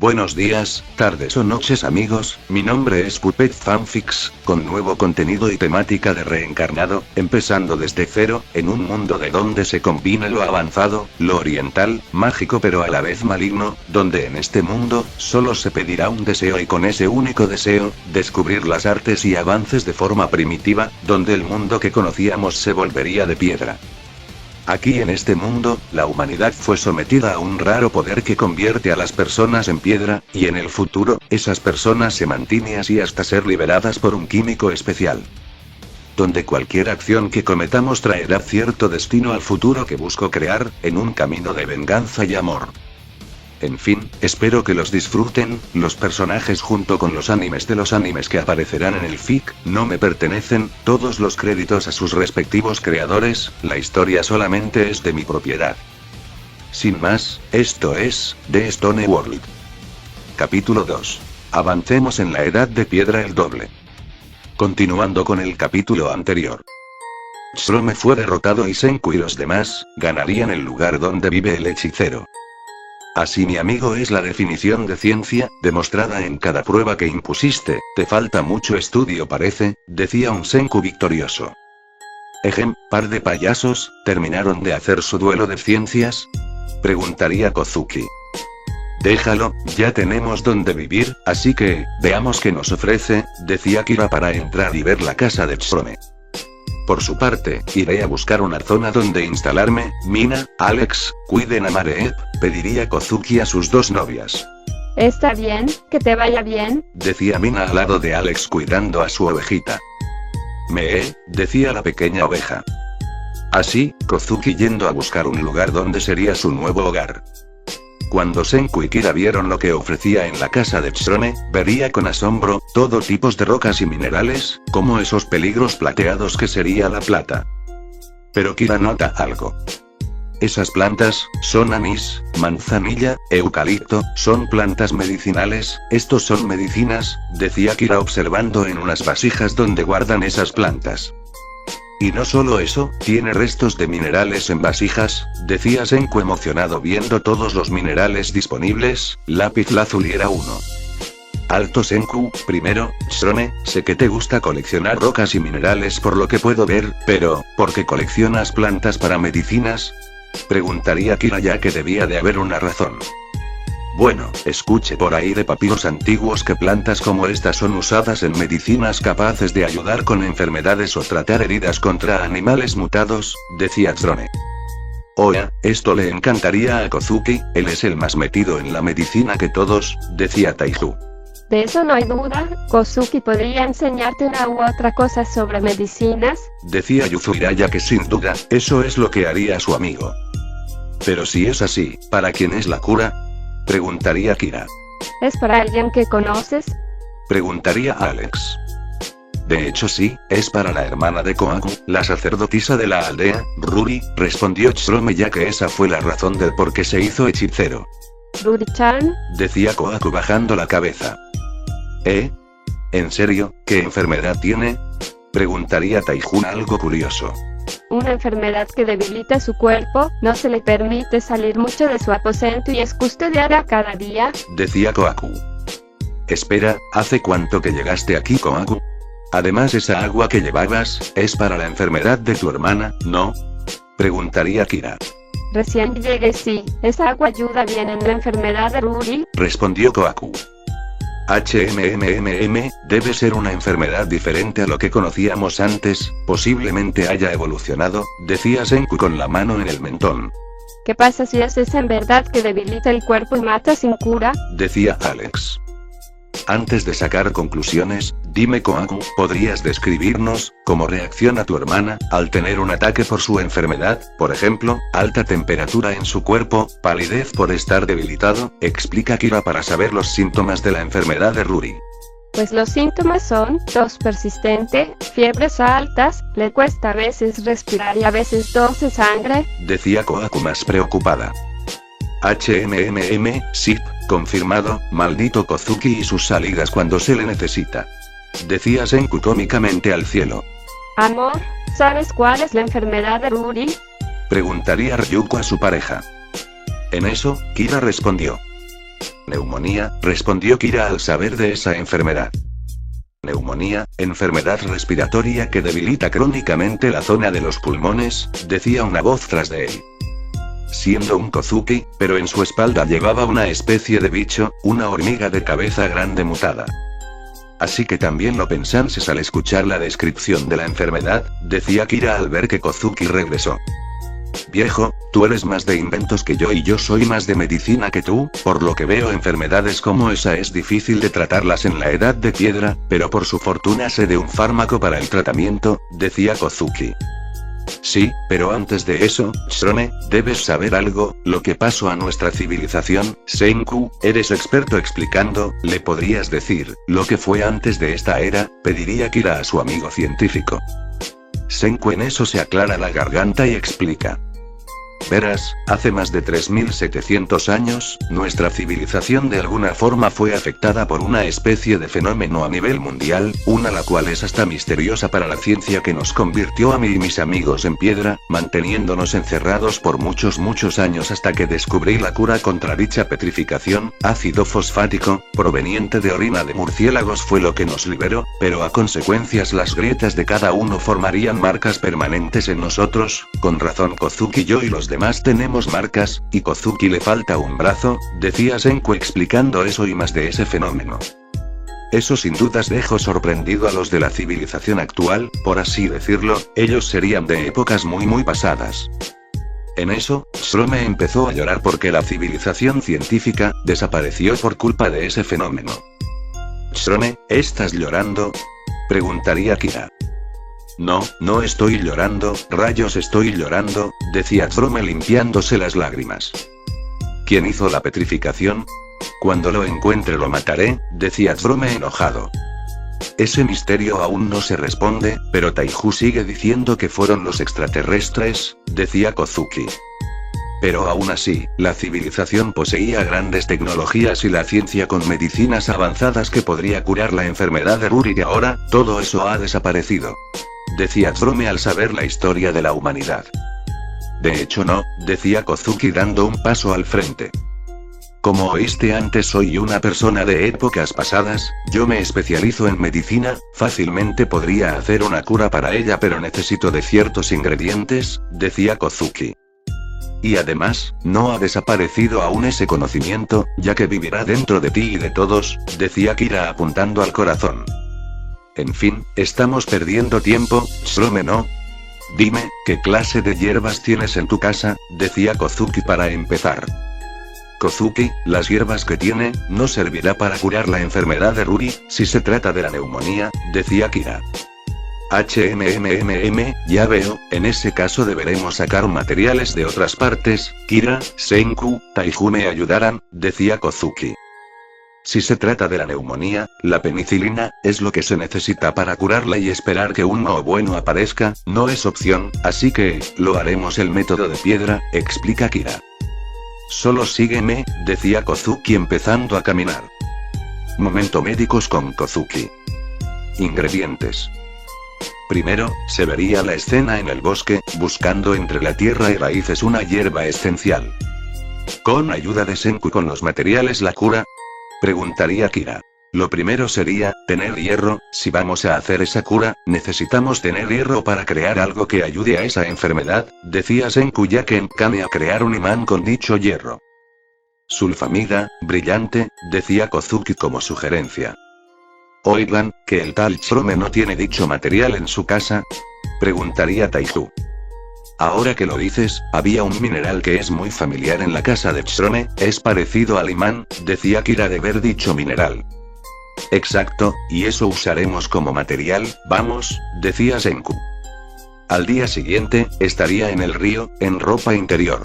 Buenos días, tardes o noches amigos, mi nombre es Puppet Fanfics, con nuevo contenido y temática de reencarnado, empezando desde cero, en un mundo de donde se combina lo avanzado, lo oriental, mágico pero a la vez maligno, donde en este mundo, solo se pedirá un deseo y con ese único deseo, descubrir las artes y avances de forma primitiva, donde el mundo que conocíamos se volvería de piedra. Aquí en este mundo, la humanidad fue sometida a un raro poder que convierte a las personas en piedra, y en el futuro, esas personas se mantienen así hasta ser liberadas por un químico especial. Donde cualquier acción que cometamos traerá cierto destino al futuro que busco crear, en un camino de venganza y amor. En fin, espero que los disfruten, los personajes junto con los animes de los animes que aparecerán en el fic, no me pertenecen, todos los créditos a sus respectivos creadores, la historia solamente es de mi propiedad. Sin más, esto es, The Stone World. Capítulo 2. Avancemos en la edad de piedra el doble. Continuando con el capítulo anterior. Tsurome fue derrotado y Senku y los demás, ganarían el lugar donde vive el hechicero. Así mi amigo es la definición de ciencia, demostrada en cada prueba que impusiste, te falta mucho estudio parece, decía un Senku victorioso. Ejem, par de payasos, ¿terminaron de hacer su duelo de ciencias? Preguntaría Kozuki. Déjalo, ya tenemos donde vivir, así que, veamos qué nos ofrece, decía Kira para entrar y ver la casa de Tsurome. Por su parte, iré a buscar una zona donde instalarme, Mina, Alex, cuiden a Mareep, pediría Kozuki a sus dos novias. Está bien, que te vaya bien, decía Mina al lado de Alex cuidando a su ovejita. Decía la pequeña oveja. Así, Kozuki yendo a buscar un lugar donde sería su nuevo hogar. Cuando Senku y Kira vieron lo que ofrecía en la casa de Tsurome, vería con asombro, todo tipos de rocas y minerales, como esos peligros plateados que sería la plata. Pero Kira nota algo. Esas plantas, son anís, manzanilla, eucalipto, son plantas medicinales, estos son medicinas, decía Kira observando en unas vasijas donde guardan esas plantas. Y no solo eso, tiene restos de minerales en vasijas, decía Senku emocionado viendo todos los minerales disponibles, lapislázuli era uno. Alto Senku, primero, Tsurome, sé que te gusta coleccionar rocas y minerales por lo que puedo ver, pero, ¿por qué coleccionas plantas para medicinas? Preguntaría Kira ya que debía de haber una razón. Bueno, escuché por ahí de papiros antiguos que plantas como estas son usadas en medicinas capaces de ayudar con enfermedades o tratar heridas contra animales mutados, decía Tsurome. Oya, esto le encantaría a Kozuki, él es el más metido en la medicina que todos, decía Taiju. De eso no hay duda, Kozuki podría enseñarte una u otra cosa sobre medicinas, decía Yuzuhiraya que sin duda, eso es lo que haría su amigo. Pero si es así, ¿para quién es la cura? Preguntaría Kira. ¿Es para alguien que conoces? Preguntaría Alex. De hecho sí, es para la hermana de Kohaku, la sacerdotisa de la aldea, Ruri, respondió Tsurome ya que esa fue la razón del por qué se hizo hechicero. ¿Ruri-chan? Decía Kohaku bajando la cabeza. ¿En serio? ¿Qué enfermedad tiene? Preguntaría Taijun algo curioso. Una enfermedad que debilita su cuerpo, no se le permite salir mucho de su aposento y es custodiada cada día, decía Kohaku. Espera, ¿hace cuánto que llegaste aquí, Kohaku? Además esa agua que llevabas, es para la enfermedad de tu hermana, ¿no? Preguntaría Kira. Recién llegué sí, esa agua ayuda bien en la enfermedad de Ruri, respondió Kohaku. Debe ser una enfermedad diferente a lo que conocíamos antes, posiblemente haya evolucionado, decía Senku con la mano en el mentón. ¿Qué pasa si es esa en verdad que debilita el cuerpo y mata sin cura? Decía Alex. Antes de sacar conclusiones, dime Kohaku, ¿podrías describirnos cómo reacciona tu hermana al tener un ataque por su enfermedad, por ejemplo, alta temperatura en su cuerpo, palidez por estar debilitado? Explica Kira para saber los síntomas de la enfermedad de Ruri. Pues los síntomas son, tos persistente, fiebres altas, le cuesta a veces respirar y a veces tose sangre, decía Kohaku más preocupada. SIP, confirmado, maldito Kozuki y sus salidas cuando se le necesita. Decía Senku cómicamente al cielo. Amor, ¿sabes cuál es la enfermedad de Ruri? Preguntaría Ryuko a su pareja. En eso, Kira respondió. Neumonía, respondió Kira al saber de esa enfermedad. Neumonía, enfermedad respiratoria que debilita crónicamente la zona de los pulmones, decía una voz tras de él. Siendo un Kozuki, pero en su espalda llevaba una especie de bicho, una hormiga de cabeza grande mutada. Así que también lo pensanses al escuchar la descripción de la enfermedad, decía Kira al ver que Kozuki regresó. Viejo, tú eres más de inventos que yo y yo soy más de medicina que tú, por lo que veo enfermedades como esa es difícil de tratarlas en la edad de piedra, pero por su fortuna sé de un fármaco para el tratamiento, decía Kozuki. Sí, pero antes de eso, Shrome, debes saber algo, lo que pasó a nuestra civilización. Senku, eres experto explicando, ¿le podrías decir lo que fue antes de esta era? Pediría Kira a su amigo científico. Senku en eso se aclara la garganta y explica. Verás, hace más de 3700 años, nuestra civilización de alguna forma fue afectada por una especie de fenómeno a nivel mundial, una la cual es hasta misteriosa para la ciencia que nos convirtió a mí y mis amigos en piedra, manteniéndonos encerrados por muchos años hasta que descubrí la cura contra dicha petrificación. Ácido fosfático, proveniente de orina de murciélagos fue lo que nos liberó, pero a consecuencias las grietas de cada uno formarían marcas permanentes en nosotros. Con razón Kozuki y yo y los demás tenemos marcas, y Kozuki le falta un brazo, decía Senku explicando eso y más de ese fenómeno. Eso sin dudas dejó sorprendido a los de la civilización actual, por así decirlo, ellos serían de épocas muy pasadas. En eso, Shrome empezó a llorar porque la civilización científica desapareció por culpa de ese fenómeno. Shrome, ¿estás llorando?, preguntaría Kira. No estoy llorando, rayos estoy llorando, decía Shrome limpiándose las lágrimas. ¿Quién hizo la petrificación? Cuando lo encuentre lo mataré, decía Shrome enojado. Ese misterio aún no se responde, pero Taiju sigue diciendo que fueron los extraterrestres, decía Kozuki. Pero aún así, la civilización poseía grandes tecnologías y la ciencia con medicinas avanzadas que podría curar la enfermedad de Ruri y ahora, todo eso ha desaparecido. Decía Shrome al saber la historia de la humanidad. De hecho no, decía Kozuki dando un paso al frente. Como oíste antes, soy una persona de épocas pasadas, yo me especializo en medicina, fácilmente podría hacer una cura para ella pero necesito de ciertos ingredientes, decía Kozuki. Y además, no ha desaparecido aún ese conocimiento, ya que vivirá dentro de ti y de todos, decía Kira apuntando al corazón. En fin, estamos perdiendo tiempo, Shrome no. Dime, ¿qué clase de hierbas tienes en tu casa?, decía Kozuki para empezar. Kozuki, las hierbas que tiene, no servirá para curar la enfermedad de Ruri, si se trata de la neumonía, decía Kira. Ya veo, en ese caso deberemos sacar materiales de otras partes. Kira, Senku, Taiju me ayudarán, decía Kozuki. Si se trata de la neumonía, la penicilina es lo que se necesita para curarla y esperar que un moho bueno aparezca no es opción, así que lo haremos el método de piedra, explica Kira. Solo sígueme, decía Kozuki empezando a caminar. Momento médicos con Kozuki. Ingredientes. Primero, se vería la escena en el bosque, buscando entre la tierra y raíces una hierba esencial. ¿Con ayuda de Senku con los materiales la cura?, preguntaría Kira. Lo primero sería tener hierro. Si vamos a hacer esa cura, necesitamos tener hierro para crear algo que ayude a esa enfermedad, decía Senku ya que encame a crear un imán con dicho hierro. Sulfamida, brillante, decía Kozuki como sugerencia. Oigan, ¿que el tal Shrome no tiene dicho material en su casa?, preguntaría Taiju. Ahora que lo dices, había un mineral que es muy familiar en la casa de Shrome, es parecido al imán, decía Kira de ver dicho mineral. Exacto, y eso usaremos como material, vamos, decía Senku. Al día siguiente, estaría en el río, en ropa interior.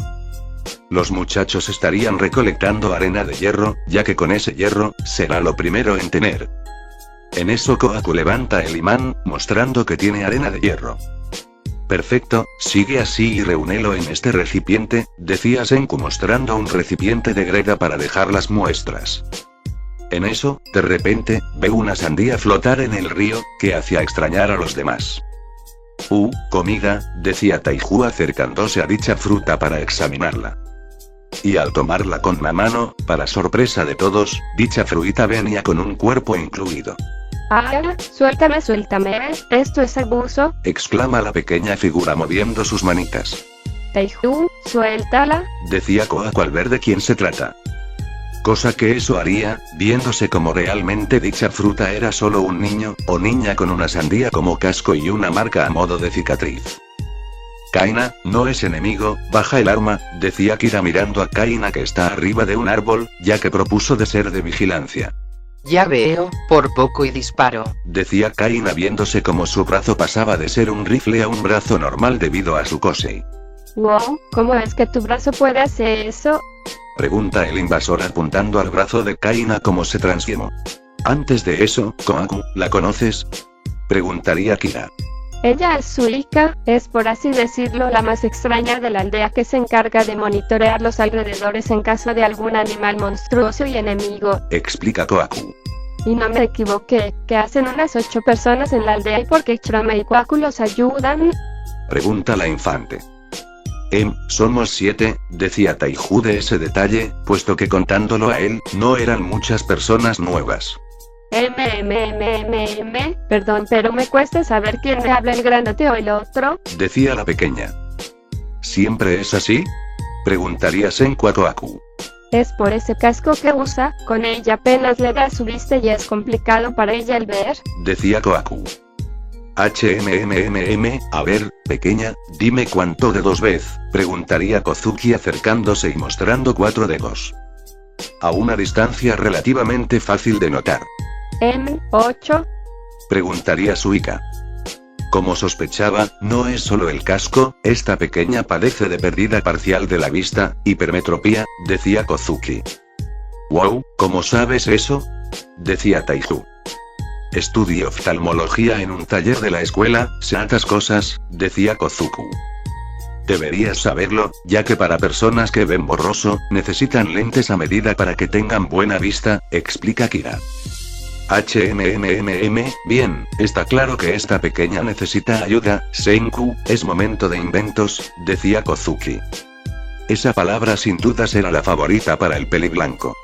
Los muchachos estarían recolectando arena de hierro, ya que con ese hierro, será lo primero en tener. En eso Kohaku levanta el imán, mostrando que tiene arena de hierro. Perfecto, sigue así y reúnelo en este recipiente, decía Senku mostrando un recipiente de greda para dejar las muestras. En eso, de repente, ve una sandía flotar en el río, que hacía extrañar a los demás. Comida, decía Taiju acercándose a dicha fruta para examinarla. Y al tomarla con la mano, para sorpresa de todos, dicha fruta venía con un cuerpo incluido. ¡Ah! Suéltame, suéltame, esto es abuso. Exclama la pequeña figura moviendo sus manitas. Taiju, suéltala. Decía Kohaku al ver de quién se trata. Cosa que eso haría, viéndose como realmente dicha fruta era solo un niño, o niña con una sandía como casco y una marca a modo de cicatriz. Kaina, no es enemigo, baja el arma, decía Kira mirando a Kaina que está arriba de un árbol, ya que propuso de ser de vigilancia. Ya veo, por poco y disparo. Decía Kaina viéndose como su brazo pasaba de ser un rifle a un brazo normal debido a su Kosei. Wow, ¿cómo es que tu brazo puede hacer eso? Pregunta el invasor apuntando al brazo de Kaina como se transformó. Antes de eso, Kohaku, ¿la conoces? Preguntaría Kira. Ella es Suika, es por así decirlo la más extraña de la aldea que se encarga de monitorear los alrededores en caso de algún animal monstruoso y enemigo. Explica Kohaku. Y no me equivoqué, que hacen unas 8 personas en la aldea y porque Chroma y Kohaku los ayudan. Pregunta la infante. Somos 7, decía Taiju de ese detalle, puesto que contándolo a él, no eran muchas personas nuevas. Perdón, pero me cuesta saber quién me habla, el grandote o el otro. Decía la pequeña. ¿Siempre es así? Preguntaría Senku a Kohaku. Es por ese casco que usa, con ella apenas le da su vista y es complicado para ella el ver. Decía Kohaku. A ver, pequeña, dime cuánto dedos ves, preguntaría Kozuki acercándose y mostrando 4 dedos. A una distancia relativamente fácil de notar. 8. Preguntaría Suika. Como sospechaba, no es solo el casco, esta pequeña padece de pérdida parcial de la vista, hipermetropía, decía Kozuki. Wow, ¿cómo sabes eso? Decía Taiju. Estudio oftalmología en un taller de la escuela, sé tantas cosas, decía Kozuku. Deberías saberlo, ya que para personas que ven borroso, necesitan lentes a medida para que tengan buena vista, explica Kira. Bien, está claro que esta pequeña necesita ayuda, Senku, es momento de inventos, decía Kozuki. Esa palabra sin duda será la favorita para el peliblanco.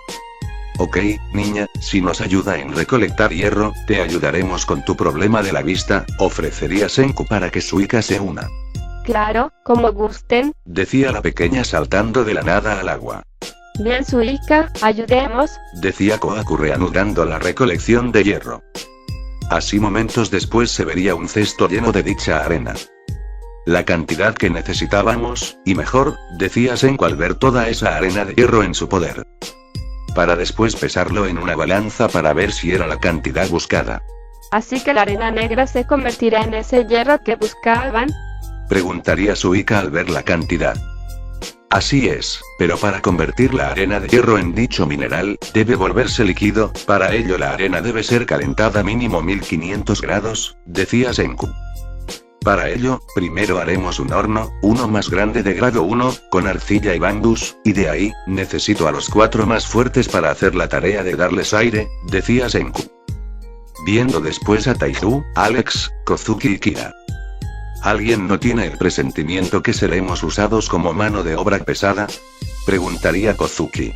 Ok, niña, si nos ayuda en recolectar hierro, te ayudaremos con tu problema de la vista, ofrecería Senku para que Suika se una. Claro, como gusten, decía la pequeña saltando de la nada al agua. Bien Suika, ayudemos, decía Kohaku reanudando la recolección de hierro. Así momentos después se vería un cesto lleno de dicha arena. La cantidad que necesitábamos, y mejor, decía Senku al ver toda esa arena de hierro en su poder. Para después pesarlo en una balanza para ver si era la cantidad buscada. Así que la arena negra se convertirá en ese hierro que buscaban, preguntaría Suika al ver la cantidad. Así es, pero para convertir la arena de hierro en dicho mineral, debe volverse líquido, para ello la arena debe ser calentada mínimo 1500 grados, decía Senku. Para ello, primero haremos un horno, uno más grande de grado 1, con arcilla y bambús, y de ahí, necesito a los 4 más fuertes para hacer la tarea de darles aire, decía Senku. Viendo después a Taiju, Alex, Kozuki y Kira. ¿Alguien no tiene el presentimiento que seremos usados como mano de obra pesada? Preguntaría Kozuki.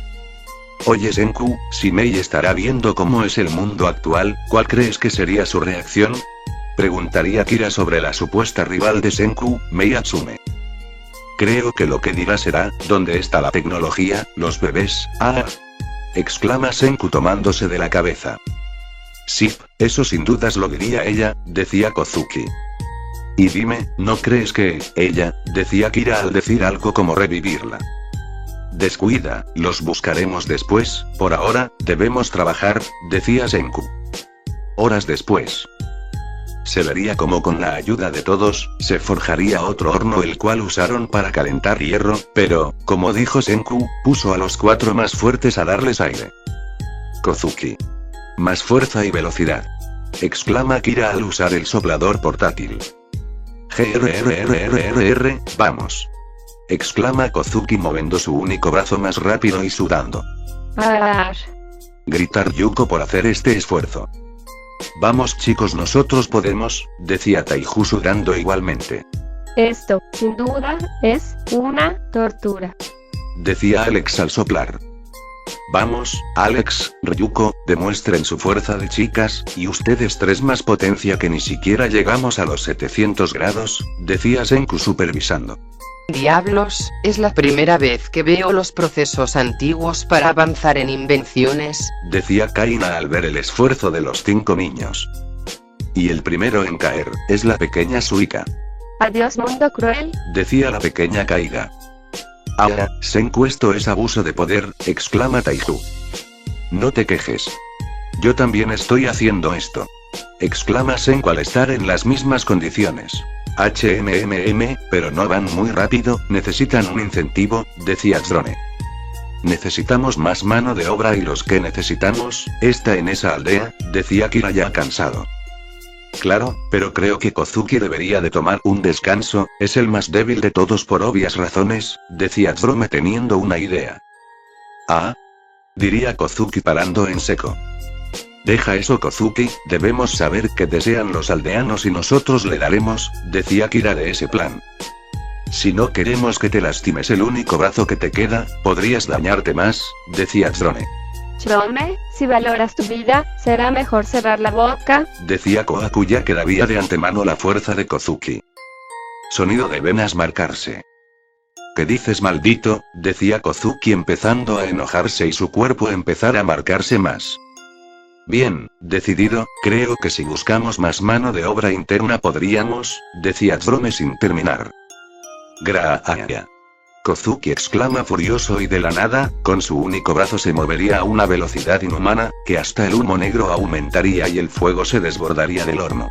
Oye Senku, si Mei estará viendo cómo es el mundo actual, ¿cuál crees que sería su reacción? Preguntaría Kira sobre la supuesta rival de Senku, Mei Atsume. Creo que lo que dirá será, ¿dónde está la tecnología, los bebés? ¡Ah! Exclama Senku tomándose de la cabeza. Sí, eso sin dudas lo diría ella, decía Kozuki. Y dime, ¿no crees que, ella, decía Kira al decir algo como revivirla? Descuida, los buscaremos después, por ahora, debemos trabajar, decía Senku. Horas después. Se vería como con la ayuda de todos, se forjaría otro horno el cual usaron para calentar hierro, pero, como dijo Senku, puso a los 4 más fuertes a darles aire. Kozuki. Más fuerza y velocidad. Exclama Kira al usar el soplador portátil. Vamos. Exclama Kozuki moviendo su único brazo más rápido y sudando. ¡Ar! Gritar Yuko por hacer este esfuerzo. Vamos chicos, nosotros podemos, decía Taiju sudando igualmente. Esto, sin duda, es una tortura. decía Alex al soplar. Vamos, Alex, Ryuko, demuestren su fuerza de chicas, y ustedes tres más potencia que ni siquiera llegamos a los 700 grados, decía Senku supervisando. Diablos, es la primera vez que veo los procesos antiguos para avanzar en invenciones, decía Kaina al ver el esfuerzo de los 5 niños. Y el primero en caer, es la pequeña Suika. Adiós mundo cruel, decía la pequeña Kaiga. Ahora, Senku, esto es abuso de poder, exclama Taihu. No te quejes. Yo también estoy haciendo esto, exclama Senku al estar en las mismas condiciones. Pero no van muy rápido, necesitan un incentivo, decía Drone. Necesitamos más mano de obra y los que necesitamos, está en esa aldea, decía Kira ya cansado. Claro, pero creo que Kozuki debería de tomar un descanso, es el más débil de todos por obvias razones, decía Drome teniendo una idea. Ah, diría Kozuki parando en seco. Deja eso Kozuki, debemos saber qué desean los aldeanos y nosotros le daremos, decía Kira de ese plan. Si no queremos que te lastimes el único brazo que te queda, podrías dañarte más, decía Drone. Drome, si valoras tu vida, será mejor cerrar la boca, decía Kohaku ya que dabía de antemano la fuerza de Kozuki. Sonido de venas marcarse. ¿Qué dices maldito? Decía Kozuki empezando a enojarse y su cuerpo empezar a marcarse más. Bien, decidido, creo que si buscamos más mano de obra interna podríamos, decía Drome sin terminar. Graaya. Kozuki exclama furioso y de la nada, con su único brazo se movería a una velocidad inhumana, que hasta el humo negro aumentaría y el fuego se desbordaría del horno.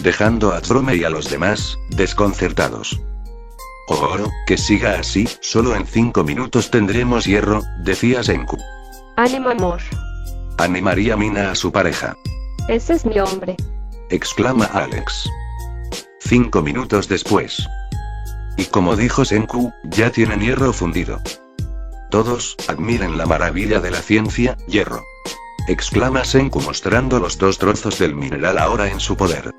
Dejando a Drome y a los demás, desconcertados. Oh, que siga así, solo en 5 minutos tendremos hierro, decía Senku. ánimo amor. Animaría Mina a su pareja. Ese es mi hombre, exclama Alex. 5 minutos después. Y como dijo Senku, ya tienen hierro fundido. Todos, admiren la maravilla de la ciencia, hierro. Exclama Senku mostrando los 2 trozos del mineral ahora en su poder.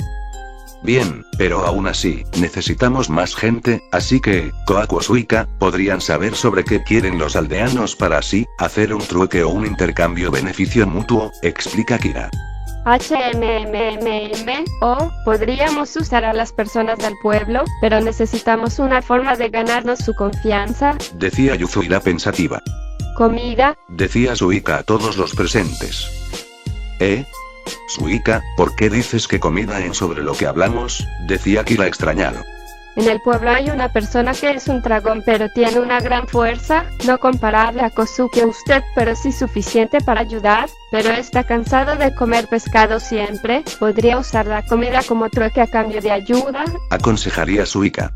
Bien, pero aún así, necesitamos más gente, así que, Kohaku o Suika, podrían saber sobre qué quieren los aldeanos para así, hacer un trueque o un intercambio beneficio mutuo, explica Kira. o podríamos usar a las personas del pueblo, pero necesitamos una forma de ganarnos su confianza, decía Yuzuira pensativa. Comida, decía Suika a todos los presentes. Suika, ¿por qué dices que comida es sobre lo que hablamos? Decía Kira extrañado. En el pueblo hay una persona que es un dragón pero tiene una gran fuerza, no comparable a Kozuki o usted pero sí suficiente para ayudar, pero está cansado de comer pescado siempre, podría usar la comida como trueque a cambio de ayuda, aconsejaría Suika.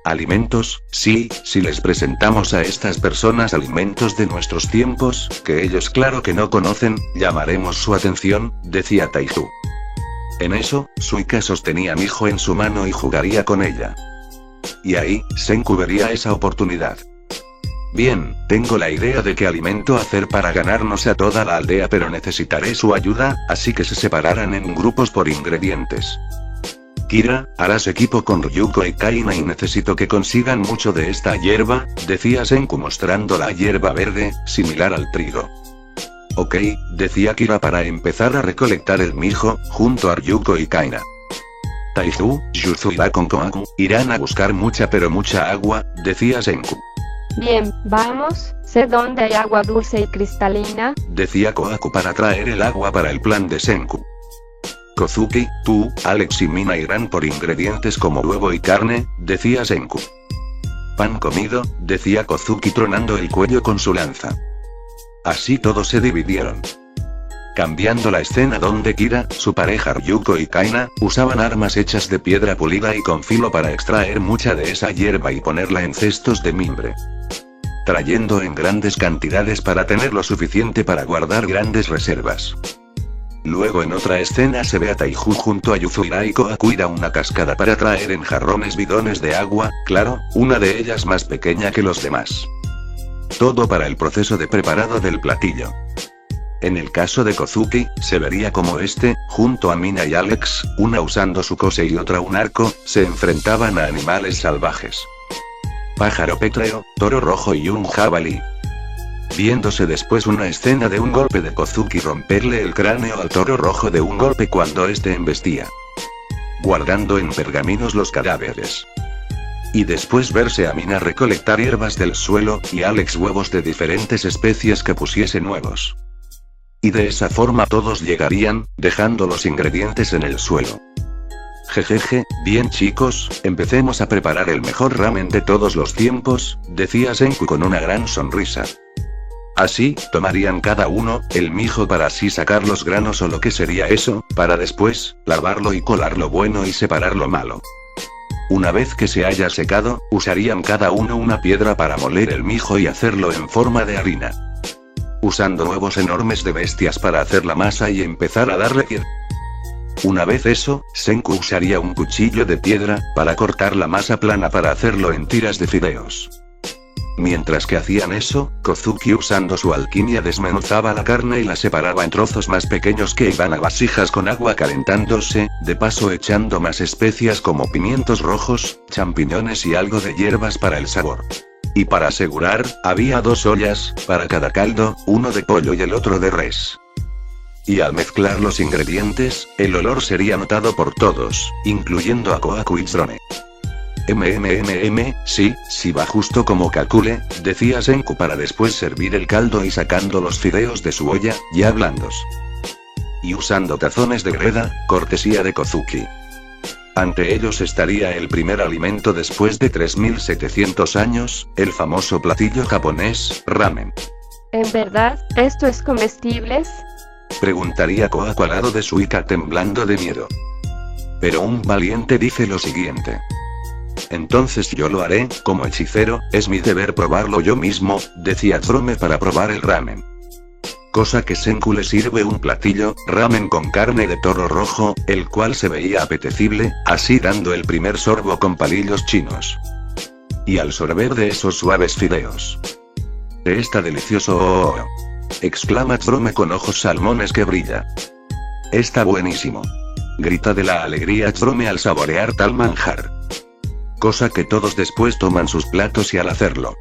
Alimentos, sí, si les presentamos a estas personas alimentos de nuestros tiempos, que ellos claro que no conocen, llamaremos su atención, decía Taihu. En eso, Suika sostenía a Miho en su mano y jugaría con ella. Y ahí, Senku vería esa oportunidad. Bien, tengo la idea de qué alimento hacer para ganarnos a toda la aldea pero necesitaré su ayuda, así que se separarán en grupos por ingredientes. Kira, harás equipo con Ryuko y Kaina y necesito que consigan mucho de esta hierba, decía Senku mostrando la hierba verde, similar al trigo. Ok, decía Kira para empezar a recolectar el mijo, junto a Ryuko y Kaina. Taihu, Yuzuira con Kohaku, irán a buscar mucha pero mucha agua, decía Senku. Bien, vamos, sé dónde hay agua dulce y cristalina, decía Kohaku para traer el agua para el plan de Senku. Kozuki, tú, Alex y Mina irán por ingredientes como huevo y carne, decía Senku. Pan comido, decía Kozuki tronando el cuello con su lanza. Así todos se dividieron. Cambiando la escena donde Kira, su pareja Ryuko y Kaina, usaban armas hechas de piedra pulida y con filo para extraer mucha de esa hierba y ponerla en cestos de mimbre. Trayendo en grandes cantidades para tener lo suficiente para guardar grandes reservas. Luego en otra escena se ve a Taihu junto a Yuzuira y Kohaku ir a una cascada para traer en jarrones bidones de agua, claro, una de ellas más pequeña que los demás. Todo para el proceso de preparado del platillo. En el caso de Kozuki, se vería como junto a Mina y Alex, una usando su kose y otra un arco, se enfrentaban a animales salvajes. pájaro pétreo, toro rojo y un jabalí. Viéndose después una escena de un golpe de Kozuki romperle el cráneo al toro rojo de un golpe cuando este embestía. Guardando en pergaminos los cadáveres. Y después verse a Mina recolectar hierbas del suelo, y Alex huevos de diferentes especies que pusiese nuevos. Y de esa forma todos llegarían, dejando los ingredientes en el suelo. Jejeje, bien chicos, empecemos a preparar el mejor ramen de todos los tiempos, decía Senku con una gran sonrisa. Así, tomarían cada uno, el mijo para así sacar los granos o lo que sería eso, para después, lavarlo y colar lo bueno y separar lo malo. Una vez que se haya secado, usarían cada uno una piedra para moler el mijo y hacerlo en forma de harina. Usando huevos enormes de bestias para hacer la masa y empezar a darle hierro. Una vez eso, Senku usaría un cuchillo de piedra, para cortar la masa plana para hacerlo en tiras de fideos. Mientras que hacían eso, Kozuki usando su alquimia desmenuzaba la carne y la separaba en trozos más pequeños que iban a vasijas con agua calentándose, de paso echando más especias como pimientos rojos, champiñones y algo de hierbas para el sabor. Y para asegurar, había 2 ollas, para cada caldo, uno de pollo y el otro de res. Y al mezclar los ingredientes, el olor sería notado por todos, incluyendo a Kohaku y Tsurone. Sí va justo como calcule, decía Senku para después servir el caldo y sacando los fideos de su olla, ya blandos. Y usando tazones de greda, cortesía de Kozuki. Ante ellos estaría el primer alimento después de 3700 años, el famoso platillo japonés, ramen. ¿En verdad, esto es comestibles? Preguntaría Kohaku al lado de Suika temblando de miedo. Pero un valiente dice lo siguiente. Entonces yo lo haré, como hechicero, es mi deber probarlo yo mismo, decía Tsurone para probar el ramen. Cosa que Senku le sirve un platillo, ramen con carne de toro rojo, el cual se veía apetecible, así dando el primer sorbo con palillos chinos. Y al sorber de esos suaves fideos. Está delicioso, exclama Tsurone con ojos salmones que brilla. Está buenísimo. Grita de la alegría Tsurone al saborear tal manjar. Cosa que todos después toman sus platos y al hacerlo.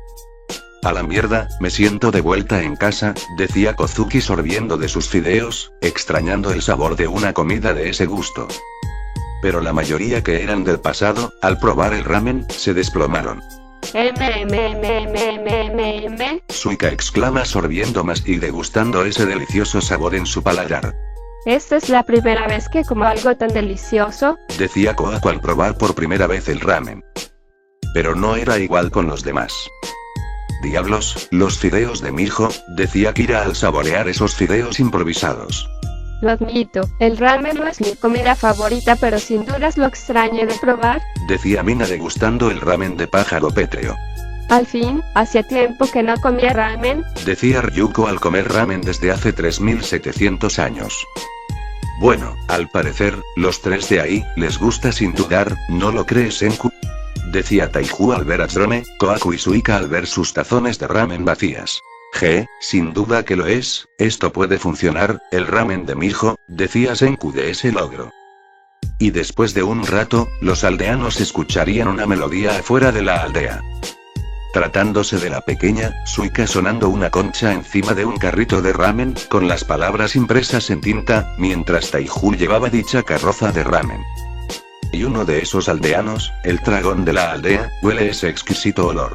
A la mierda, me siento de vuelta en casa, decía Kozuki sorbiendo de sus fideos, extrañando el sabor de una comida de ese gusto. Pero la mayoría que eran del pasado, al probar el ramen, se desplomaron. Suika exclama sorbiendo más y degustando ese delicioso sabor en su paladar. Esta es la primera vez que como algo tan delicioso, decía Kohaku al probar por primera vez el ramen. Pero no era igual con los demás. Diablos, los fideos de mijo, decía Kira al saborear esos fideos improvisados. Lo admito, el ramen no es mi comida favorita pero sin dudas lo extraño de probar, decía Mina degustando el ramen de pájaro pétreo. Al fin, hacía tiempo que no comía ramen, decía Ryuko al comer ramen desde hace 3700 años. Bueno, al parecer, los 3 de ahí, les gusta sin dudar, ¿no lo crees Senku? Decía Taiju al ver a Tsurone, Kohaku y Suika al ver sus tazones de ramen vacías. Sin duda que lo es, esto puede funcionar, el ramen de mijo, decía Senku de ese logro. Y después de un rato, los aldeanos escucharían una melodía afuera de la aldea. Tratándose de la pequeña, Suika sonando una concha encima de un carrito de ramen, con las palabras impresas en tinta, mientras Taiju llevaba dicha carroza de ramen. Y uno de esos aldeanos, el dragón de la aldea, huele ese exquisito olor.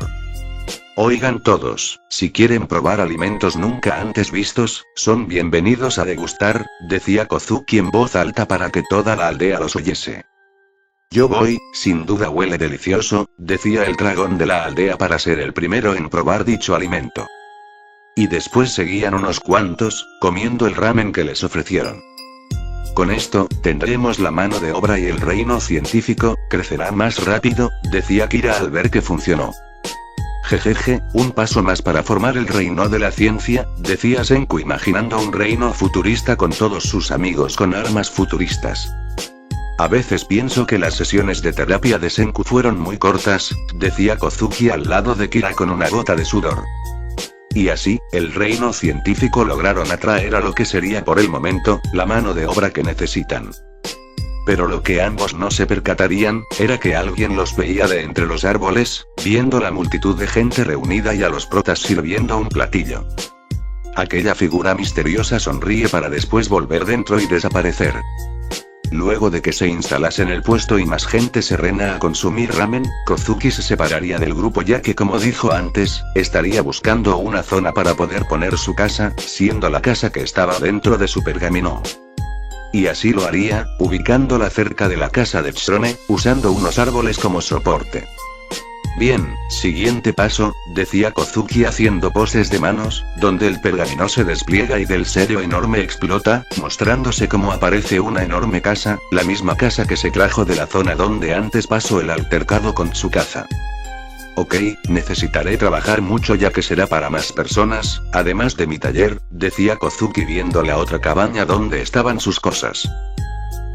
Oigan todos, si quieren probar alimentos nunca antes vistos, son bienvenidos a degustar, decía Kozuki en voz alta para que toda la aldea los oyese. Yo voy, sin duda huele delicioso, decía el dragón de la aldea para ser el primero en probar dicho alimento. Y después seguían unos cuantos, comiendo el ramen que les ofrecieron. Con esto, tendremos la mano de obra y el reino científico, crecerá más rápido, decía Kira al ver que funcionó. Jejeje, un paso más para formar el reino de la ciencia, decía Senku imaginando un reino futurista con todos sus amigos con armas futuristas. A veces pienso que las sesiones de terapia de Senku fueron muy cortas, decía Kozuki al lado de Kira con una gota de sudor. Y así, el reino científico lograron atraer a lo que sería por el momento, la mano de obra que necesitan. Pero lo que ambos no se percatarían, era que alguien los veía de entre los árboles, viendo la multitud de gente reunida y a los protas sirviendo un platillo. Aquella figura misteriosa sonríe para después volver dentro y desaparecer. Luego de que se instalase en el puesto y más gente se rena a consumir ramen, Kozuki se separaría del grupo ya que, como dijo antes, estaría buscando una zona para poder poner su casa, siendo la casa que estaba dentro de su pergamino. Y así lo haría, ubicándola cerca de la casa de Tsurone, usando unos árboles como soporte. Bien, siguiente paso, decía Kozuki haciendo poses de manos, donde el pergamino se despliega y del sello enorme explota, mostrándose como aparece una enorme casa, la misma casa que se trajo de la zona donde antes pasó el altercado con su caza. Ok, necesitaré trabajar mucho ya que será para más personas, además de mi taller, decía Kozuki viendo la otra cabaña donde estaban sus cosas.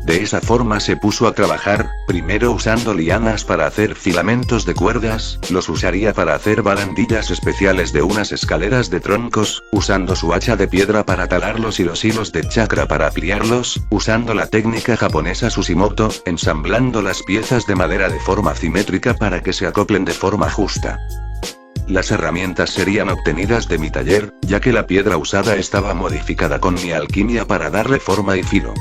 De esa forma se puso a trabajar, primero usando lianas para hacer filamentos de cuerdas, los usaría para hacer barandillas especiales de unas escaleras de troncos, usando su hacha de piedra para talarlos y los hilos de chakra para afiliarlos, usando la técnica japonesa Sushimoto, ensamblando las piezas de madera de forma simétrica para que se acoplen de forma justa. Las herramientas serían obtenidas de mi taller, ya que la piedra usada estaba modificada con mi alquimia para darle forma y filo.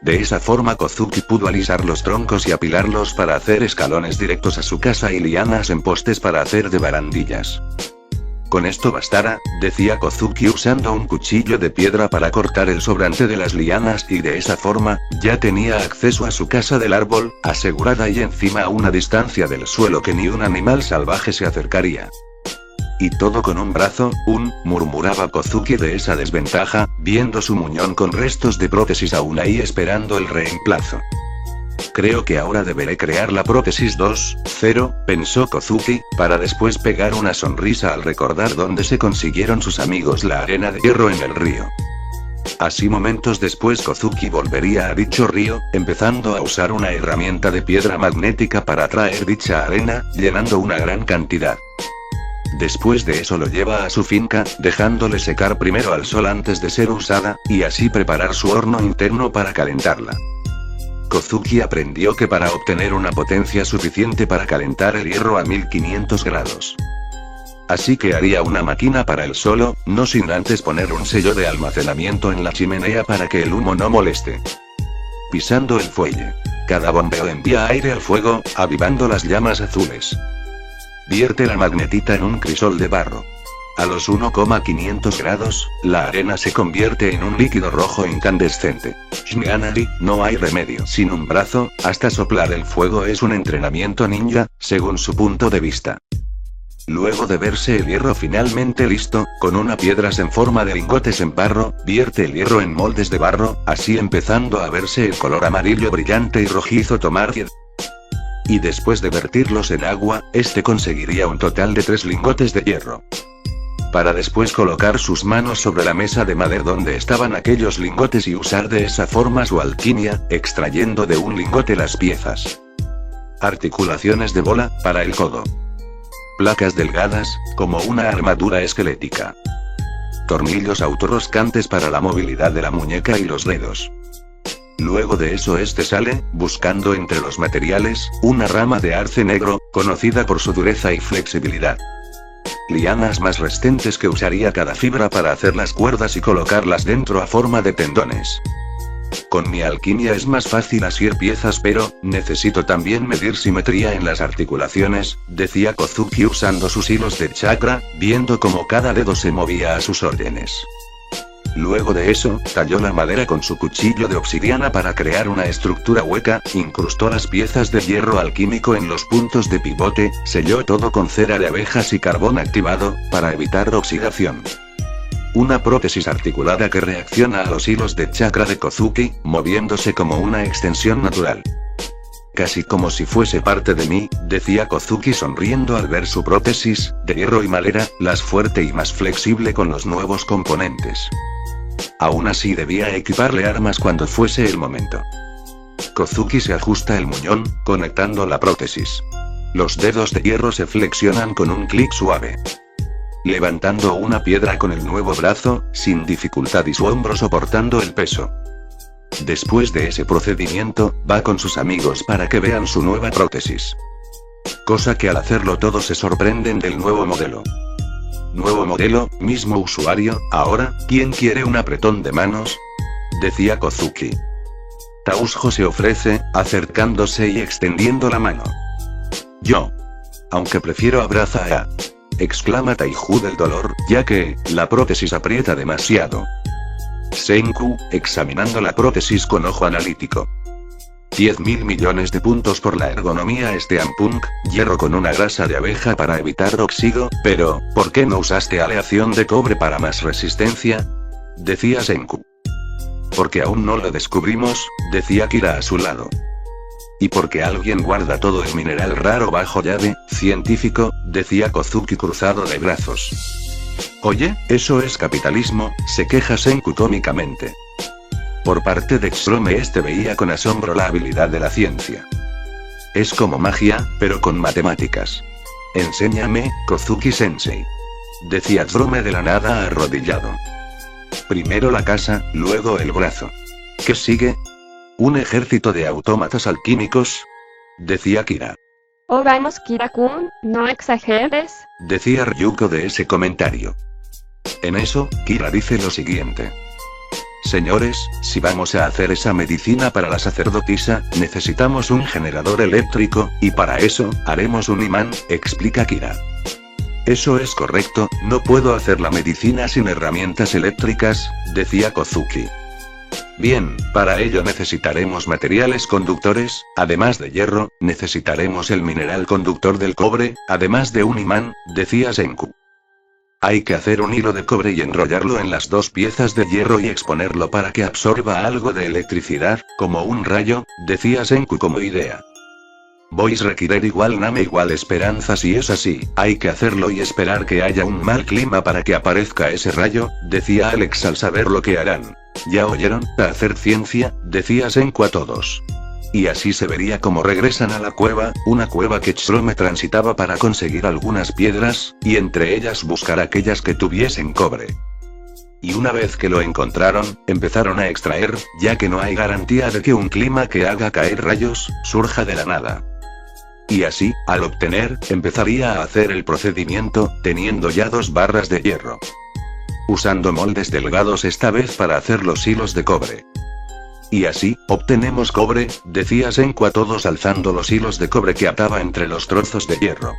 De esa forma Kozuki pudo alisar los troncos y apilarlos para hacer escalones directos a su casa y lianas en postes para hacer de barandillas. Con esto bastara, decía Kozuki usando un cuchillo de piedra para cortar el sobrante de las lianas y de esa forma, ya tenía acceso a su casa del árbol, asegurada y encima a una distancia del suelo que ni un animal salvaje se acercaría. Y todo con un brazo, murmuraba Kozuki de esa desventaja, viendo su muñón con restos de prótesis aún ahí esperando el reemplazo. Creo que ahora deberé crear la prótesis 2.0, pensó Kozuki, para después pegar una sonrisa al recordar dónde se consiguieron sus amigos la arena de hierro en el río. Así momentos después Kozuki volvería a dicho río, empezando a usar una herramienta de piedra magnética para traer dicha arena, llenando una gran cantidad. Después de eso lo lleva a su finca, dejándole secar primero al sol antes de ser usada, y así preparar su horno interno para calentarla. Kozuki aprendió que para obtener una potencia suficiente para calentar el hierro a 1500 grados. Así que haría una máquina para él solo, no sin antes poner un sello de almacenamiento en la chimenea para que el humo no moleste. Pisando el fuelle. Cada bombeo envía aire al fuego, avivando las llamas azules. Vierte la magnetita en un crisol de barro. A los 1,500 grados, la arena se convierte en un líquido rojo incandescente. Shinganari, no hay remedio. Sin un brazo, hasta soplar el fuego es un entrenamiento ninja, según su punto de vista. Luego de verse el hierro finalmente listo, con una piedras en forma de lingotes en barro, vierte el hierro en moldes de barro, así empezando a verse el color amarillo brillante y rojizo tomar. Y después de vertirlos en agua, este conseguiría un total de 3 lingotes de hierro. Para después colocar sus manos sobre la mesa de madera donde estaban aquellos lingotes y usar de esa forma su alquimia, extrayendo de un lingote las piezas. Articulaciones de bola, para el codo. Placas delgadas, como una armadura esquelética. Tornillos autorroscantes para la movilidad de la muñeca y los dedos. Luego de eso sale, buscando entre los materiales, una rama de arce negro, conocida por su dureza y flexibilidad. Lianas más resistentes que usaría cada fibra para hacer las cuerdas y colocarlas dentro a forma de tendones. Con mi alquimia es más fácil asir piezas pero, necesito también medir simetría en las articulaciones, decía Kozuki usando sus hilos de chakra, viendo cómo cada dedo se movía a sus órdenes. Luego de eso, talló la madera con su cuchillo de obsidiana para crear una estructura hueca, incrustó las piezas de hierro alquímico en los puntos de pivote, selló todo con cera de abejas y carbón activado, para evitar oxidación. Una prótesis articulada que reacciona a los hilos de chakra de Kozuki, moviéndose como una extensión natural. Casi como si fuese parte de mí, decía Kozuki sonriendo al ver su prótesis, de hierro y madera, más fuerte y más flexible con los nuevos componentes. Aún así debía equiparle armas cuando fuese el momento. Kozuki se ajusta el muñón, conectando la prótesis. Los dedos de hierro se flexionan con un clic suave. Levantando una piedra con el nuevo brazo, sin dificultad y su hombro soportando el peso. Después de ese procedimiento, va con sus amigos para que vean su nueva prótesis. Cosa que al hacerlo todos se sorprenden del nuevo modelo. Nuevo modelo, mismo usuario, ahora, ¿quién quiere un apretón de manos? Decía Kozuki. Tausjo se ofrece, acercándose y extendiendo la mano. Yo. Aunque prefiero abraza a... exclama Taiju del dolor, ya que, la prótesis aprieta demasiado. Senku, examinando la prótesis con ojo analítico. 10.000 millones de puntos por la ergonomía Steampunk, hierro con una grasa de abeja para evitar óxido, pero, ¿por qué no usaste aleación de cobre para más resistencia? Decía Senku. Porque aún no lo descubrimos, decía Kira a su lado. Y porque alguien guarda todo el mineral raro bajo llave, científico, decía Kozuki cruzado de brazos. Oye, eso es capitalismo, se queja Senku cómicamente. Por parte de Xrome veía con asombro la habilidad de la ciencia. Es como magia, pero con matemáticas. Enséñame, Kozuki-sensei. Decía Xrome de la nada arrodillado. Primero la casa, luego el brazo. ¿Qué sigue? ¿Un ejército de autómatas alquímicos? Decía Kira. Oh vamos Kira-kun, no exageres. Decía Ryuko de ese comentario. En eso, Kira dice lo siguiente. Señores, si vamos a hacer esa medicina para la sacerdotisa, necesitamos un generador eléctrico, y para eso, haremos un imán, explica Kira. Eso es correcto, no puedo hacer la medicina sin herramientas eléctricas, decía Kozuki. Bien, para ello necesitaremos materiales conductores, además de hierro, necesitaremos el mineral conductor del cobre, además de un imán, decía Senku. Hay que hacer un hilo de cobre y enrollarlo en las dos piezas de hierro y exponerlo para que absorba algo de electricidad, como un rayo, decía Senku como idea. Voice requiere igual Name igual esperanza si es así, hay que hacerlo y esperar que haya un mal clima para que aparezca ese rayo, decía Alex al saber lo que harán. ¿Ya oyeron? A hacer ciencia, decía Senku a todos. Y así se vería como regresan a la cueva, una cueva que Xrome transitaba para conseguir algunas piedras, y entre ellas buscar aquellas que tuviesen cobre. Y una vez que lo encontraron, empezaron a extraer, ya que no hay garantía de que un clima que haga caer rayos, surja de la nada. Y así, al obtener, empezaría a hacer el procedimiento, teniendo ya 2 barras de hierro. Usando moldes delgados esta vez para hacer los hilos de cobre. Y así, obtenemos cobre, decía Senku a todos alzando los hilos de cobre que ataba entre los trozos de hierro.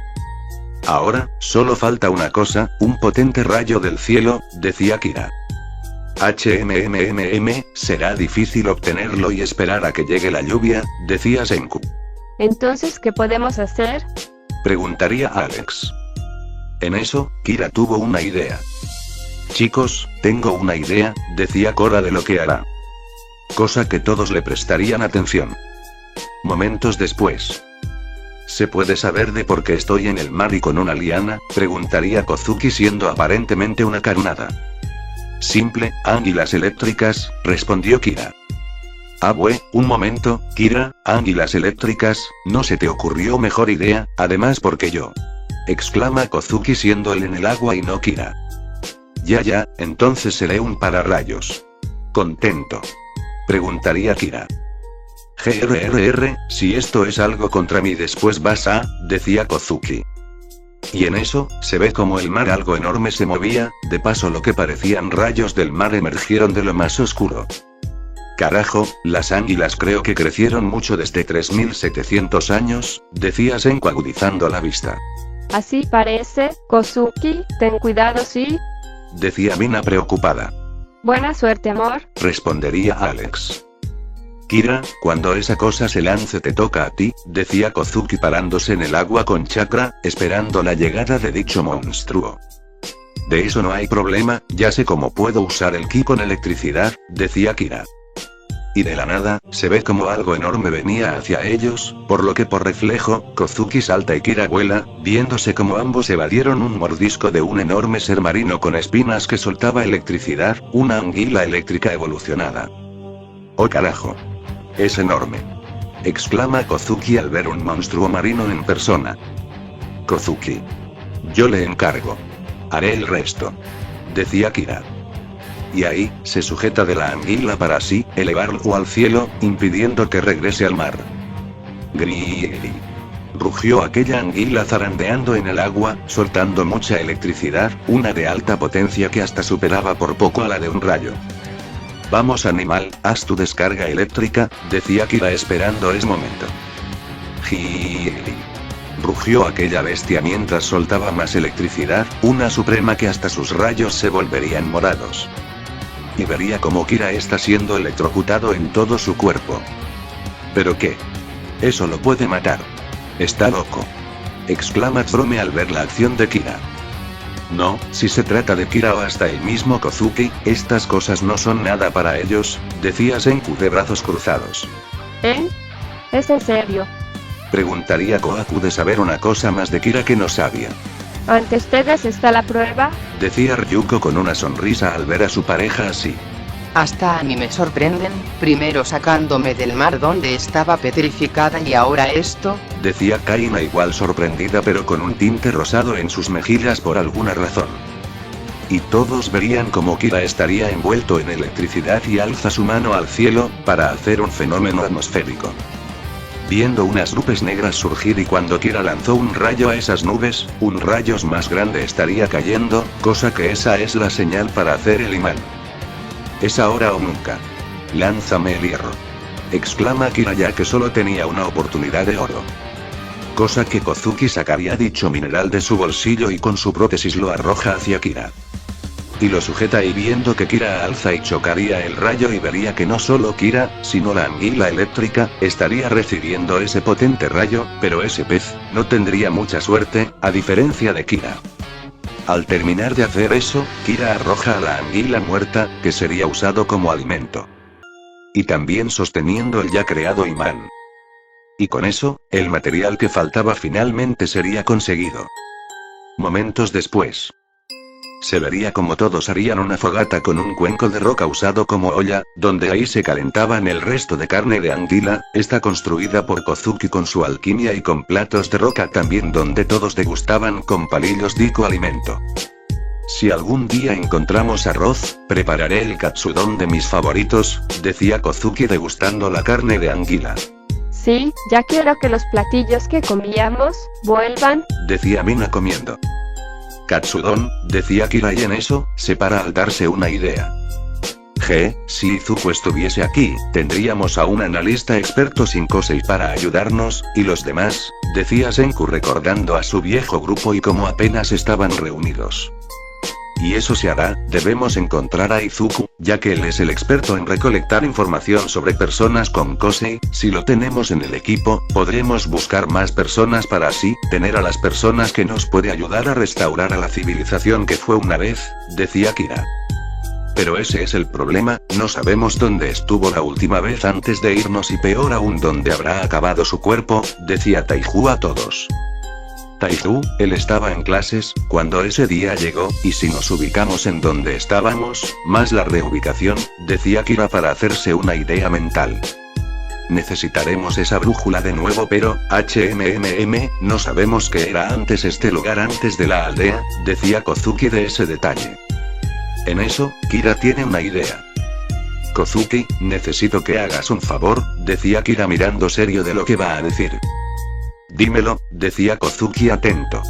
Ahora, solo falta una cosa, un potente rayo del cielo, decía Kira. Será difícil obtenerlo y esperar a que llegue la lluvia, decía Senku. Entonces, ¿qué podemos hacer? Preguntaría Alex. En eso, Kira tuvo una idea. Chicos, tengo una idea, decía Cora de lo que hará. Cosa que todos le prestarían atención. Momentos después. ¿Se puede saber de por qué estoy en el mar y con una liana? Preguntaría Kozuki siendo aparentemente una carnada. Simple, águilas eléctricas, respondió Kira. Un momento, Kira, águilas eléctricas, ¿no se te ocurrió mejor idea? Además porque yo. Exclama Kozuki siendo él en el agua y no Kira. Ya, entonces seré un pararrayos. Contento. Preguntaría Kira. Si esto es algo contra mí después vas a, decía Kozuki. Y en eso, se ve como el mar algo enorme se movía, de paso lo que parecían rayos del mar emergieron de lo más oscuro. Carajo, las águilas creo que crecieron mucho desde 3700 años, decía Senku agudizando la vista. Así parece, Kozuki, ten cuidado sí. Decía Mina preocupada. Buena suerte amor, respondería Alex. Kira, cuando esa cosa se lance te toca a ti, decía Kozuki parándose en el agua con chakra, esperando la llegada de dicho monstruo. De eso no hay problema, ya sé cómo puedo usar el ki con electricidad, decía Kira. Y de la nada, se ve como algo enorme venía hacia ellos, por lo que por reflejo, Kozuki salta y Kira vuela, viéndose como ambos evadieron un mordisco de un enorme ser marino con espinas que soltaba electricidad, una anguila eléctrica evolucionada. ¡Oh carajo! Es enorme. Exclama Kozuki al ver un monstruo marino en persona. Kozuki. Yo le encargo. Haré el resto. Decía Kira. y ahí, se sujeta de la anguila para así, elevarlo al cielo, impidiendo que regrese al mar. ¡Gri! Rugió aquella anguila zarandeando en el agua, soltando mucha electricidad, una de alta potencia que hasta superaba por poco a la de un rayo. Vamos animal, haz tu descarga eléctrica, decía Kira esperando ese momento. ¡Giri! Rugió aquella bestia mientras soltaba más electricidad, una suprema que hasta sus rayos se volverían morados. Y vería como Kira está siendo electrocutado en todo su cuerpo. ¿Pero qué? Eso lo puede matar. Está loco. Exclama Chrome al ver la acción de Kira. No, si se trata de Kira o hasta el mismo Kozuki, estas cosas no son nada para ellos, decía Senku de brazos cruzados. ¿Eh? ¿Es en serio? Preguntaría Kohaku de saber una cosa más de Kira que no sabía. ¿Ante ustedes está la prueba? Decía Ryuko con una sonrisa al ver a su pareja así. Hasta a mí me sorprenden, primero sacándome del mar donde estaba petrificada y ahora esto. Decía Kaina igual sorprendida pero con un tinte rosado en sus mejillas por alguna razón. Y todos verían como Kira estaría envuelto en electricidad y alza su mano al cielo, para hacer un fenómeno atmosférico. Viendo unas nubes negras surgir y cuando Kira lanzó un rayo a esas nubes, un rayo más grande estaría cayendo, cosa que esa es la señal para hacer el imán. Es ahora o nunca. Lánzame el hierro. Exclama Kira ya que solo tenía una oportunidad de oro. Cosa que Kozuki sacaría dicho mineral de su bolsillo y con su prótesis lo arroja hacia Kira. Y lo sujeta y viendo que Kira alza y chocaría el rayo y vería que no solo Kira, sino la anguila eléctrica, estaría recibiendo ese potente rayo, pero ese pez, no tendría mucha suerte, a diferencia de Kira. Al terminar de hacer eso, Kira arroja a la anguila muerta, que sería usado como alimento. Y también sosteniendo el ya creado imán. Y con eso, el material que faltaba finalmente sería conseguido. Momentos después. Se vería como todos harían una fogata con un cuenco de roca usado como olla, donde ahí se calentaban el resto de carne de anguila, está construida por Kozuki con su alquimia y con platos de roca también donde todos degustaban con palillos dico alimento. Si algún día encontramos arroz, prepararé el katsudon de mis favoritos, decía Kozuki degustando la carne de anguila. Sí, ya quiero que los platillos que comíamos, vuelvan, decía Mina comiendo. Katsudon, decía Kira y en eso, se para al darse una idea. Si Izuku estuviese aquí, tendríamos a un analista experto sin Kosei para ayudarnos, y los demás, decía Senku recordando a su viejo grupo y como apenas estaban reunidos. Y eso se hará, debemos encontrar a Izuku, ya que él es el experto en recolectar información sobre personas con Kosei, si lo tenemos en el equipo, podremos buscar más personas para así, tener a las personas que nos puede ayudar a restaurar a la civilización que fue una vez, decía Kira. Pero ese es el problema, no sabemos dónde estuvo la última vez antes de irnos y peor aún dónde habrá acabado su cuerpo, decía Taiju a todos. Taiju, él estaba en clases, cuando ese día llegó, y si nos ubicamos en donde estábamos, más la reubicación, decía Kira para hacerse una idea mental. Necesitaremos esa brújula de nuevo pero, no sabemos qué era antes este lugar antes de la aldea, decía Kozuki de ese detalle. En eso, Kira tiene una idea. Kozuki, necesito que hagas un favor, decía Kira mirando serio de lo que va a decir. Dímelo, decía Kozuki atento.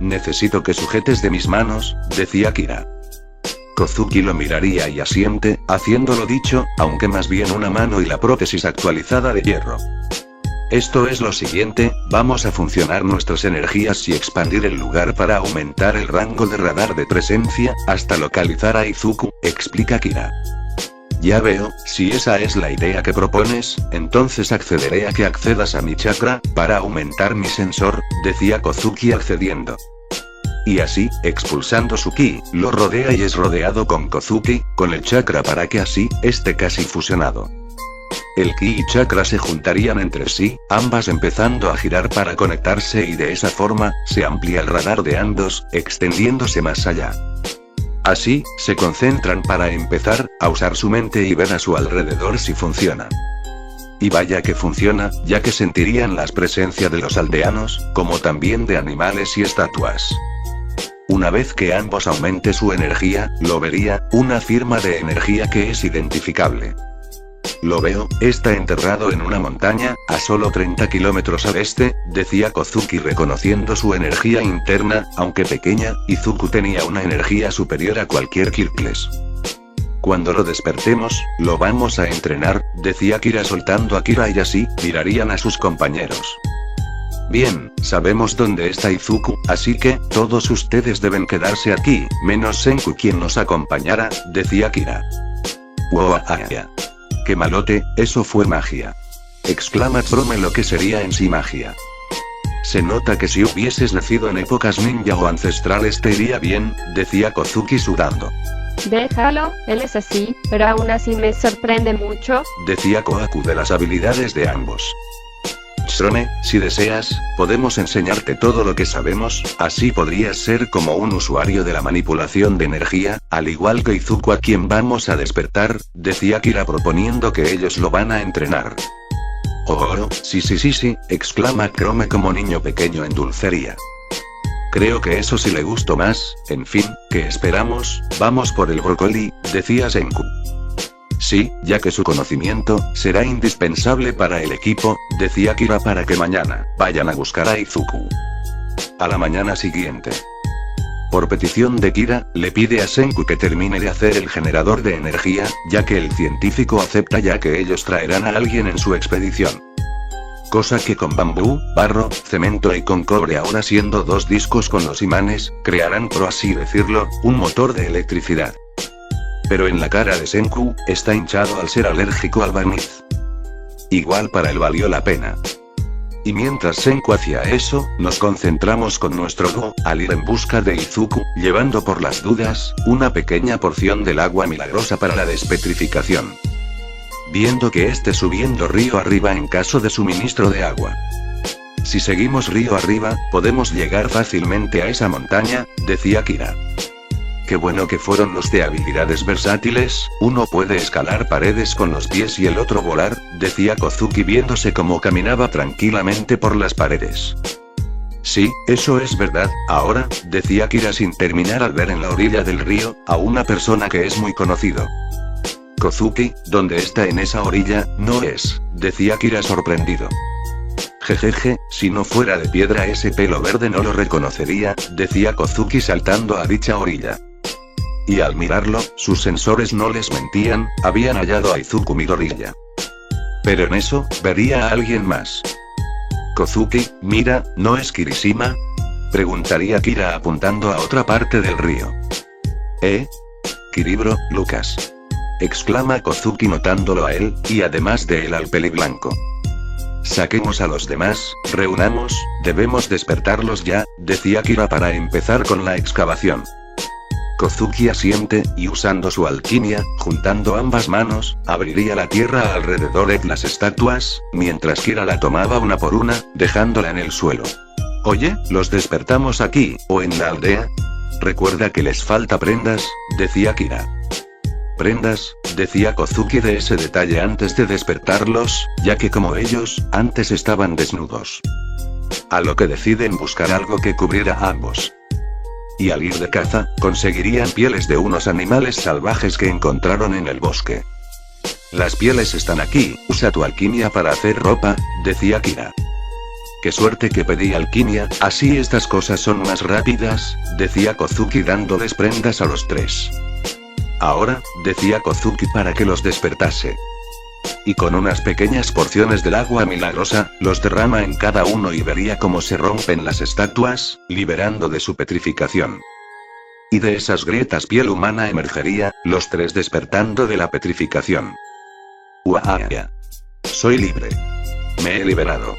Necesito que sujetes de mis manos, decía Kira. Kozuki lo miraría y asiente, haciendo lo dicho, aunque más bien una mano y la prótesis actualizada de hierro. Esto es lo siguiente, vamos a funcionar nuestras energías y expandir el lugar para aumentar el rango de radar de presencia, hasta localizar a Izuku, explica Kira. Ya veo, si esa es la idea que propones, entonces accederé a que accedas a mi chakra, para aumentar mi sensor, decía Kozuki accediendo. Y así, expulsando su ki, lo rodea y es rodeado con Kozuki, con el chakra para que así, esté casi fusionado. El ki y chakra se juntarían entre sí, ambas empezando a girar para conectarse y de esa forma, se amplía el radar de ambos, extendiéndose más allá. Así, se concentran para empezar, a usar su mente y ver a su alrededor si funciona. Y vaya que funciona, ya que sentirían la presencia de los aldeanos, como también de animales y estatuas. una vez que ambos aumente su energía, lo vería, una firma de energía que es identificable. Lo veo, está enterrado en una montaña, a solo 30 kilómetros al este, decía Kozuki reconociendo su energía interna, aunque pequeña. Izuku tenía una energía superior a cualquier Kirkles. Cuando lo despertemos, lo vamos a entrenar, decía Kira soltando a Kira y así, mirarían a sus compañeros. Bien, sabemos dónde está Izuku, así que, todos ustedes deben quedarse aquí, menos Senku quien nos acompañará, decía Kira. ¡Wow! ¡Qué malote! Eso fue magia. Exclama Chrome lo que sería en sí magia. Se nota que si hubieses nacido en épocas ninja o ancestrales te iría bien, decía Kozuki sudando. Déjalo, él es así, pero aún así me sorprende mucho, decía Kohaku de las habilidades de ambos. Chrome, si deseas, podemos enseñarte todo lo que sabemos, así podrías ser como un usuario de la manipulación de energía, al igual que Izuku a quien vamos a despertar, decía Kira proponiendo que ellos lo van a entrenar. Oh, sí, exclama Chrome como niño pequeño en dulcería. Creo que eso sí le gustó más, en fin, ¿qué esperamos? Vamos por el brócoli, decía Senku. Sí, ya que su conocimiento será indispensable para el equipo, decía Kira para que mañana vayan a buscar a Izuku. A la mañana siguiente. Por petición de Kira, le pide a Senku que termine de hacer el generador de energía, ya que el científico acepta ya que ellos traerán a alguien en su expedición. Cosa que con bambú, barro, cemento y con cobre ahora siendo 2 discos con los imanes, crearán por así decirlo, un motor de electricidad. Pero en la cara de Senku, está hinchado al ser alérgico al barniz. Igual para él valió la pena. Y mientras Senku hacía eso, nos concentramos con nuestro Go, al ir en busca de Izuku, llevando por las dudas, una pequeña porción del agua milagrosa para la despetrificación. Viendo que esté subiendo río arriba en caso de suministro de agua. Si seguimos río arriba, podemos llegar fácilmente a esa montaña, decía Kira. Qué bueno que fueron los de habilidades versátiles, uno puede escalar paredes con los pies y el otro volar, decía Kozuki viéndose cómo caminaba tranquilamente por las paredes. Sí, eso es verdad, ahora, decía Kira sin terminar al ver en la orilla del río, a una persona que es muy conocido. Kozuki, ¿dónde está en esa orilla? No es, decía Kira sorprendido. Jejeje, si no fuera de piedra ese pelo verde no lo reconocería, decía Kozuki saltando a dicha orilla. Y al mirarlo, sus sensores no les mentían, habían hallado a Izuku Midoriya. Pero en eso, vería a alguien más. Kozuki, mira, ¿no es Kirishima? Preguntaría Kira apuntando a otra parte del río. Kiribro, Lucas. Exclama Kozuki notándolo a él, y además de él al peliblanco. Saquemos a los demás, reunamos, debemos despertarlos ya, decía Kira para empezar con la excavación. Kozuki asiente, y usando su alquimia, juntando ambas manos, abriría la tierra alrededor de las estatuas, mientras Kira la tomaba una por una, dejándola en el suelo. Oye, ¿los despertamos aquí, o en la aldea? Recuerda que les falta prendas, decía Kira. Prendas, decía Kozuki de ese detalle antes de despertarlos, ya que como ellos, antes estaban desnudos. A lo que deciden buscar algo que cubriera a ambos. Y al ir de caza, conseguirían pieles de unos animales salvajes que encontraron en el bosque. Las pieles están aquí, usa tu alquimia para hacer ropa, decía Kira. Qué suerte que pedí alquimia, así estas cosas son más rápidas, decía Kozuki dándoles prendas a los 3. Ahora, decía Kozuki para que los despertase. Y con unas pequeñas porciones del agua milagrosa, los derrama en cada uno y vería cómo se rompen las estatuas, liberando de su petrificación. Y de esas grietas piel humana emergería, los 3 despertando de la petrificación. ¡Uaaya! Soy libre. Me he liberado.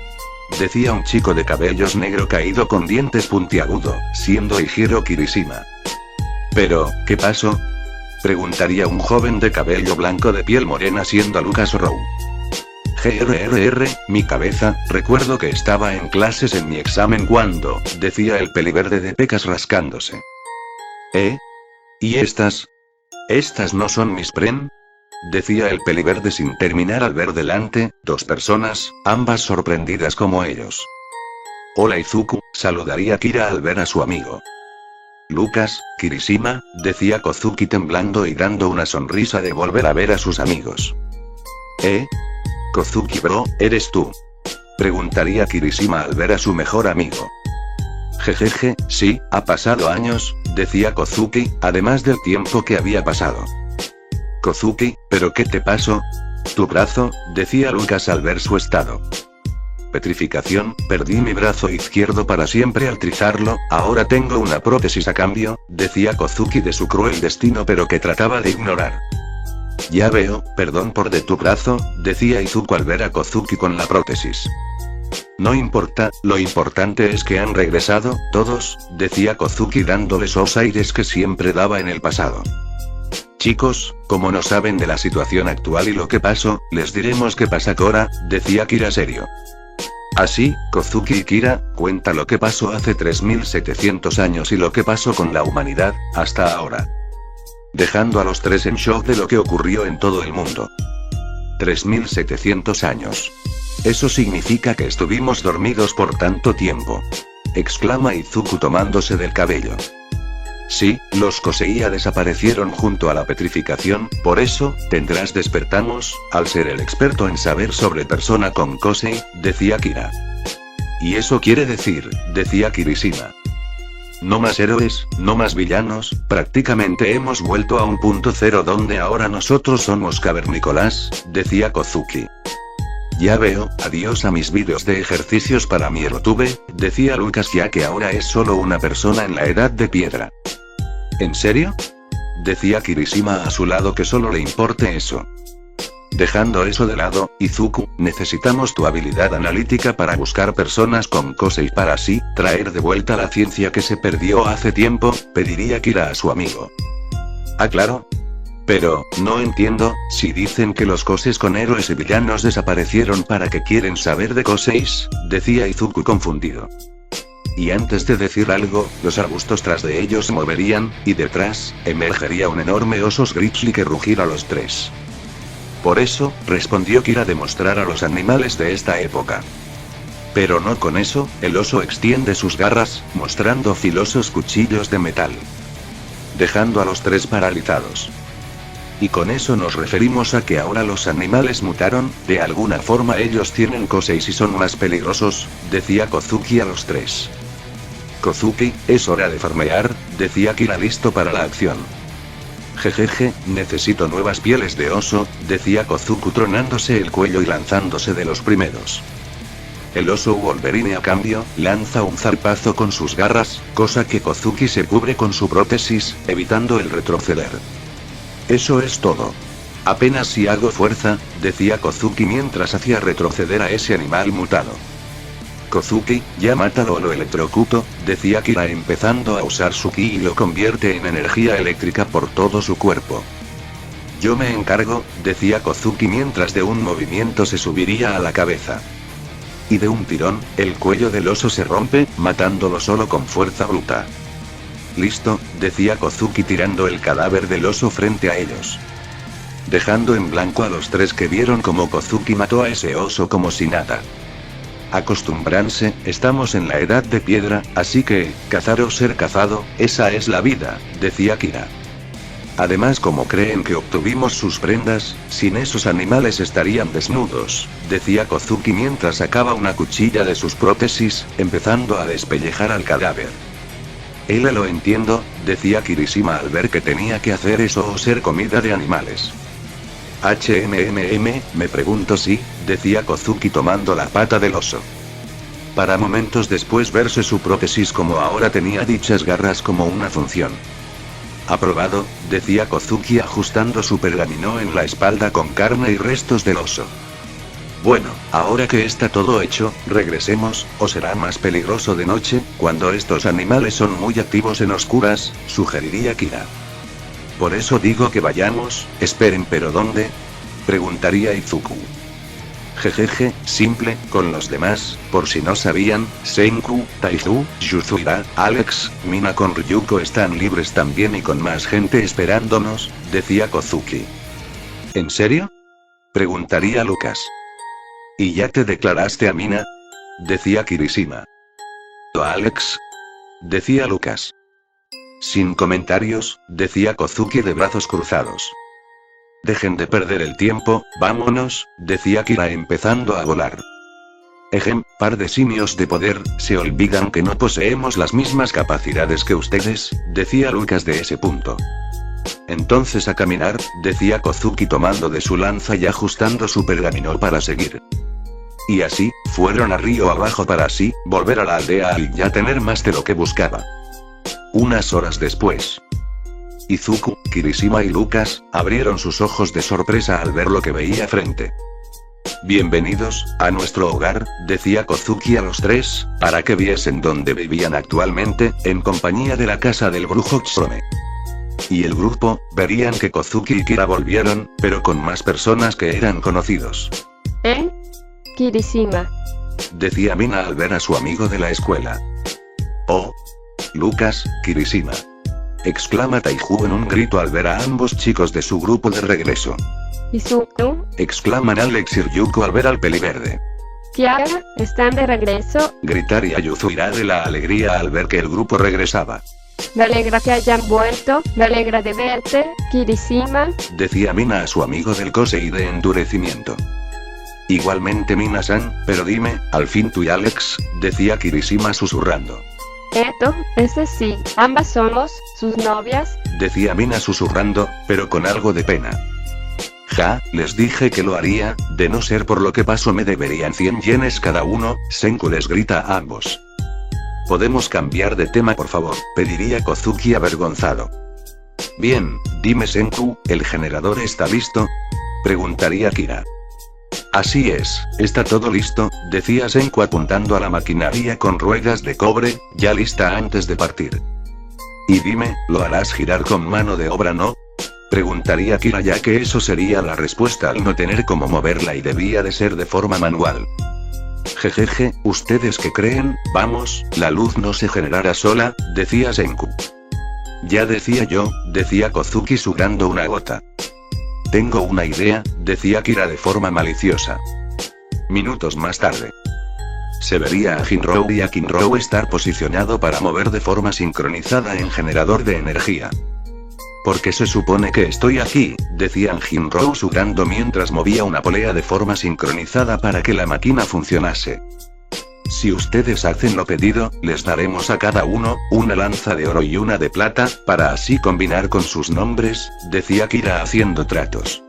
Decía un chico de cabellos negro caído con dientes puntiagudo, siendo Hiro Kirishima. Pero, ¿qué pasó? Preguntaría un joven de cabello blanco de piel morena siendo Lucas Rowe. Mi cabeza, recuerdo que estaba en clases en mi examen cuando, decía el peliverde de pecas rascándose. ¿Y estas? ¿Estas no son mis pren? Decía el peliverde sin terminar al ver delante, 2 personas, ambas sorprendidas como ellos. Hola Izuku, saludaría Kira al ver a su amigo. Lucas, Kirishima, decía Kozuki temblando y dando una sonrisa de volver a ver a sus amigos. Kozuki bro, ¿eres tú? Preguntaría Kirishima al ver a su mejor amigo. Jejeje, sí, ha pasado años, decía Kozuki, además del tiempo que había pasado. Kozuki, ¿pero qué te pasó? Tu brazo, decía Lucas al ver su estado. Petrificación, perdí mi brazo izquierdo para siempre al trizarlo, ahora tengo una prótesis a cambio, decía Kozuki de su cruel destino pero que trataba de ignorar. Ya veo, perdón por de tu brazo, decía Izuku al ver a Kozuki con la prótesis. No importa, lo importante es que han regresado, todos, decía Kozuki dándole esos aires que siempre daba en el pasado. Chicos, como no saben de la situación actual y lo que pasó, les diremos qué pasa Kora, decía Kira serio. Así, Kozuki y Kira, cuenta lo que pasó hace 3700 años y lo que pasó con la humanidad, hasta ahora. Dejando a los tres en shock de lo que ocurrió en todo el mundo. 3700 años. Eso significa que estuvimos dormidos por tanto tiempo. Exclama Izuku tomándose del cabello. Sí, los Koseiya desaparecieron junto a la petrificación, por eso, tendrás despertamos, al ser el experto en saber sobre persona con Kosei, decía Kira. Y eso quiere decir, decía Kirishima. No más héroes, no más villanos, prácticamente hemos vuelto a un punto cero donde ahora nosotros somos cavernícolas, decía Kozuki. Ya veo, adiós a mis vídeos de ejercicios para mi YouTube, decía Lucas ya que ahora es solo una persona en la edad de piedra. ¿En serio? Decía Kirishima a su lado que solo le importe eso. Dejando eso de lado, Izuku, necesitamos tu habilidad analítica para buscar personas con Kosei para así, traer de vuelta la ciencia que se perdió hace tiempo, pediría Kira a su amigo. Ah, claro. Pero, no entiendo, si dicen que los Koseis con héroes y villanos desaparecieron para que quieren saber de Koseis, decía Izuku confundido. Y antes de decir algo, los arbustos tras de ellos se moverían, y detrás, emergería un enorme oso grizzly que rugirá a los tres. Por eso, respondió Kira de mostrar a los animales de esta época. Pero no con eso, el oso extiende sus garras, mostrando filosos cuchillos de metal. Dejando a los tres paralizados. Y con eso nos referimos a que ahora los animales mutaron, de alguna forma ellos tienen Koseis y son más peligrosos, decía Kozuki a los tres. Kozuki, es hora de farmear, decía Kira listo para la acción. Jejeje, necesito nuevas pieles de oso, decía Kozuki tronándose el cuello y lanzándose de los primeros. El oso Wolverine a cambio, lanza un zarpazo con sus garras, cosa que Kozuki se cubre con su prótesis, evitando el retroceder. Eso es todo. Apenas si hago fuerza, decía Kozuki mientras hacía retroceder a ese animal mutado. Kozuki, ya mátalo o lo electrocuto, decía Kira empezando a usar su ki y lo convierte en energía eléctrica por todo su cuerpo. Yo me encargo, decía Kozuki mientras de un movimiento se subiría a la cabeza. Y de un tirón, el cuello del oso se rompe, matándolo solo con fuerza bruta. Listo, decía Kozuki tirando el cadáver del oso frente a ellos. Dejando en blanco a los tres que vieron como Kozuki mató a ese oso como si nada. Acostumbranse, estamos en la edad de piedra, así que, cazar o ser cazado, esa es la vida, decía Kira. Además como creen que obtuvimos sus prendas, sin esos animales estarían desnudos, decía Kozuki mientras sacaba una cuchilla de sus prótesis, empezando a despellejar al cadáver. Lo entiendo, decía Kirishima al ver que tenía que hacer eso o ser comida de animales. Me pregunto si, decía Kozuki tomando la pata del oso. Para momentos después verse su prótesis como ahora tenía dichas garras como una función. Aprobado, decía Kozuki ajustando su pergamino en la espalda con carne y restos del oso. Bueno, ahora que está todo hecho, regresemos, o será más peligroso de noche, cuando estos animales son muy activos en oscuras, sugeriría Kira. Por eso digo que vayamos, esperen pero ¿dónde? Preguntaría Izuku. Jejeje, simple, con los demás, por si no sabían, Senku, Taizu, Yuzuira, Alex, Mina con Ryuko están libres también y con más gente esperándonos, decía Kozuki. ¿En serio? Preguntaría Lucas. ¿Y ya te declaraste a Mina? Decía Kirishima. ¿O a Alex? Decía Lucas. Sin comentarios, decía Kozuki de brazos cruzados. Dejen de perder el tiempo, vámonos, decía Kira empezando a volar. Ejem, par de simios de poder, se olvidan que no poseemos las mismas capacidades que ustedes, decía Lucas de ese punto. Entonces a caminar, decía Kozuki tomando de su lanza y ajustando su pergamino para seguir. Y así, fueron a río abajo para así, volver a la aldea y ya tener más de lo que buscaba. Unas horas después, Izuku, Kirishima y Lucas, abrieron sus ojos de sorpresa al ver lo que veía frente. Bienvenidos, a nuestro hogar, decía Kozuki a los tres, para que viesen dónde vivían actualmente, en compañía de la casa del brujo Tsurome. Y el grupo, verían que Kozuki y Kira volvieron, pero con más personas que eran conocidos. Kirishima, decía Mina al ver a su amigo de la escuela. Oh. Lucas, Kirishima, exclama Taiju en un grito al ver a ambos chicos de su grupo de regreso. Izuku, exclaman Alex y Ryuko al ver al peliverde. Kiara, ¿están de regreso? Gritaría Yuzu irá de la alegría al ver que el grupo regresaba. Me alegra que hayan vuelto, me alegra de verte, Kirishima, decía Mina a su amigo del Kosei de endurecimiento. Igualmente Mina-san, pero dime, al fin tú y Alex, decía Kirishima susurrando. Ese sí, ambas somos, sus novias, decía Mina susurrando, pero con algo de pena. Ja, les dije que lo haría, de no ser por lo que pasó me deberían 100 yenes cada uno, Senku les grita a ambos. ¿Podemos cambiar de tema por favor?, pediría Kozuki avergonzado. Bien, dime Senku, ¿el generador está listo?, preguntaría Kira. Así es, está todo listo, decía Senku apuntando a la maquinaria con ruedas de cobre, ya lista antes de partir. Y dime, ¿lo harás girar con mano de obra no?, preguntaría Kira ya que eso sería la respuesta al no tener cómo moverla y debía de ser de forma manual. Jejeje, ¿ustedes qué creen? Vamos, la luz no se generará sola, decía Senku. Ya decía yo, decía Kozuki sudando una gota. Tengo una idea, decía Kira de forma maliciosa. Minutos más tarde. Se vería a Jinrou y a Kinrou estar posicionado para mover de forma sincronizada en generador de energía. Porque se supone que estoy aquí, decían Jinrou sudando mientras movía una polea de forma sincronizada para que la máquina funcionase. Si ustedes hacen lo pedido, les daremos a cada uno, una lanza de oro y una de plata, para así combinar con sus nombres, decía Kira haciendo tratos.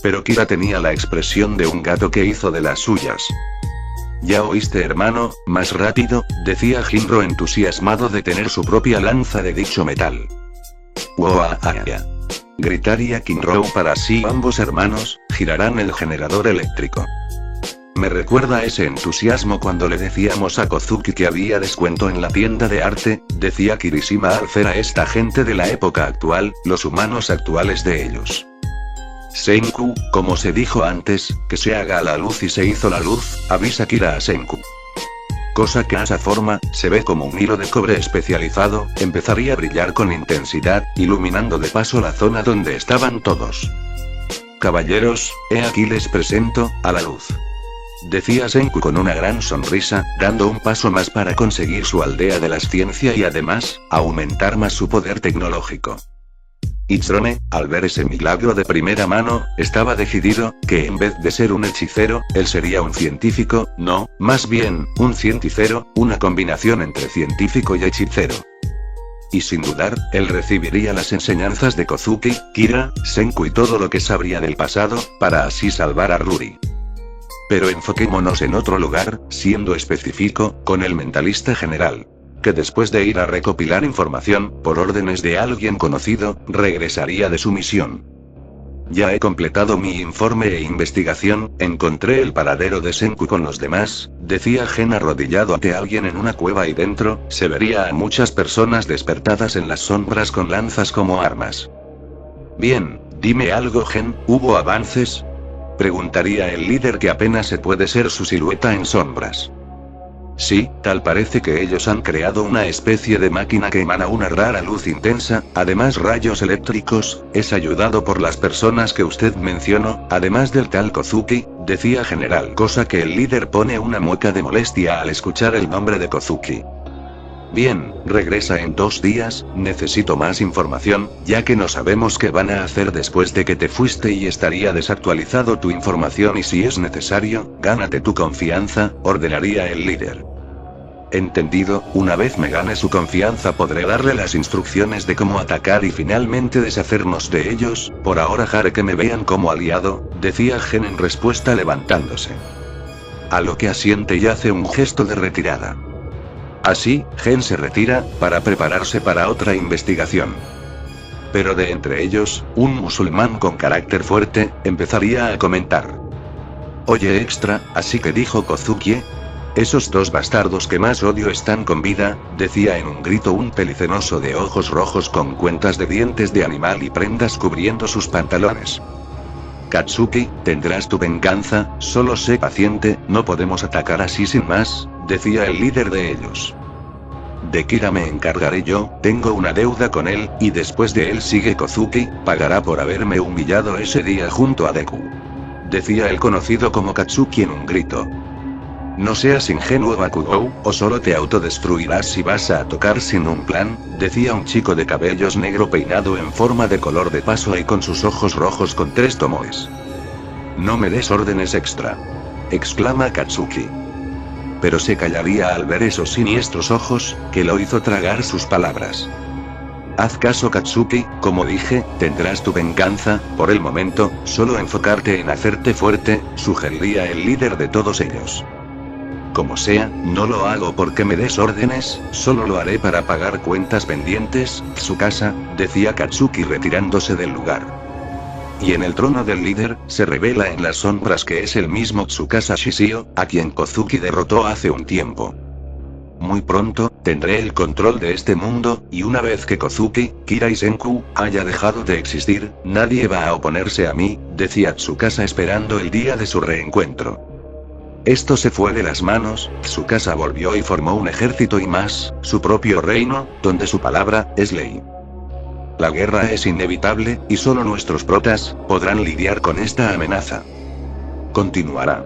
Pero Kira tenía la expresión de un gato que hizo de las suyas. Ya oíste hermano, más rápido, decía Jinro entusiasmado de tener su propia lanza de dicho metal. ¡Wow! Gritaría Kinrou para así ambos hermanos, girarán el generador eléctrico. Me recuerda ese entusiasmo cuando le decíamos a Kozuki que había descuento en la tienda de arte, decía Kirishima al ver a esta gente de la época actual, los humanos actuales de ellos. Senku, como se dijo antes, que se haga la luz y se hizo la luz, avisa Kira a Senku. Cosa que a esa forma, se ve como un hilo de cobre especializado, empezaría a brillar con intensidad, iluminando de paso la zona donde estaban todos. Caballeros, aquí les presento, a la luz. Decía Senku con una gran sonrisa, dando un paso más para conseguir su aldea de la ciencia y además, aumentar más su poder tecnológico. Tsurome, al ver ese milagro de primera mano, estaba decidido, que en vez de ser un hechicero, él sería un científico, no, más bien, un científero, una combinación entre científico y hechicero. Y sin dudar, él recibiría las enseñanzas de Kozuki, Kira, Senku y todo lo que sabría del pasado, para así salvar a Ruri. Pero enfoquémonos en otro lugar, siendo específico, con el mentalista general. Que después de ir a recopilar información, por órdenes de alguien conocido, regresaría de su misión. Ya he completado mi informe e investigación, encontré el paradero de Senku con los demás, decía Gen arrodillado ante alguien en una cueva y dentro, se vería a muchas personas despertadas en las sombras con lanzas como armas. Bien, dime algo Gen, ¿hubo avances?, preguntaría el líder que apenas se puede ser su silueta en sombras. Sí, tal parece que ellos han creado una especie de máquina que emana una rara luz intensa, además rayos eléctricos, es ayudado por las personas que usted mencionó, además del tal Kozuki, decía General, cosa que el líder pone una mueca de molestia al escuchar el nombre de Kozuki. Bien, regresa en 2 días, necesito más información, ya que no sabemos qué van a hacer después de que te fuiste y estaría desactualizado tu información y si es necesario, gánate tu confianza, ordenaría el líder. Entendido, una vez me gane su confianza podré darle las instrucciones de cómo atacar y finalmente deshacernos de ellos, por ahora haré que me vean como aliado, decía Gen en respuesta levantándose. A lo que asiente y hace un gesto de retirada. Así, Gen se retira, para prepararse para otra investigación. Pero de entre ellos, un musulmán con carácter fuerte, empezaría a comentar. Oye extra, así que dijo Kozuki. Esos 2 bastardos que más odio están con vida, decía en un grito un pelicenoso de ojos rojos con cuentas de dientes de animal y prendas cubriendo sus pantalones. Katsuki, tendrás tu venganza, solo sé paciente, no podemos atacar así sin más, decía el líder de ellos. De Kira me encargaré yo, tengo una deuda con él, y después de él sigue Kozuki, pagará por haberme humillado ese día junto a Deku. Decía el conocido como Katsuki en un grito. No seas ingenuo Bakugou, o solo te autodestruirás si vas a tocar sin un plan, decía un chico de cabellos negro peinado en forma de color de paso y con sus ojos rojos con 3 tomoes. No me des órdenes extra. Exclama Katsuki. Pero se callaría al ver esos siniestros ojos, que lo hizo tragar sus palabras. Haz caso Katsuki, como dije, tendrás tu venganza, por el momento, solo enfocarte en hacerte fuerte, sugeriría el líder de todos ellos. Como sea, no lo hago porque me des órdenes, solo lo haré para pagar cuentas pendientes, Tsukasa, decía Katsuki retirándose del lugar. Y en el trono del líder, se revela en las sombras que es el mismo Tsukasa Shishio, a quien Kozuki derrotó hace un tiempo. Muy pronto, tendré el control de este mundo, y una vez que Kozuki, Kira y Senku, haya dejado de existir, nadie va a oponerse a mí, decía Tsukasa esperando el día de su reencuentro. Esto se fue de las manos, Tsukasa volvió y formó un ejército y más, su propio reino, donde su palabra es ley. La guerra es inevitable, y solo nuestros protas podrán lidiar con esta amenaza. Continuará.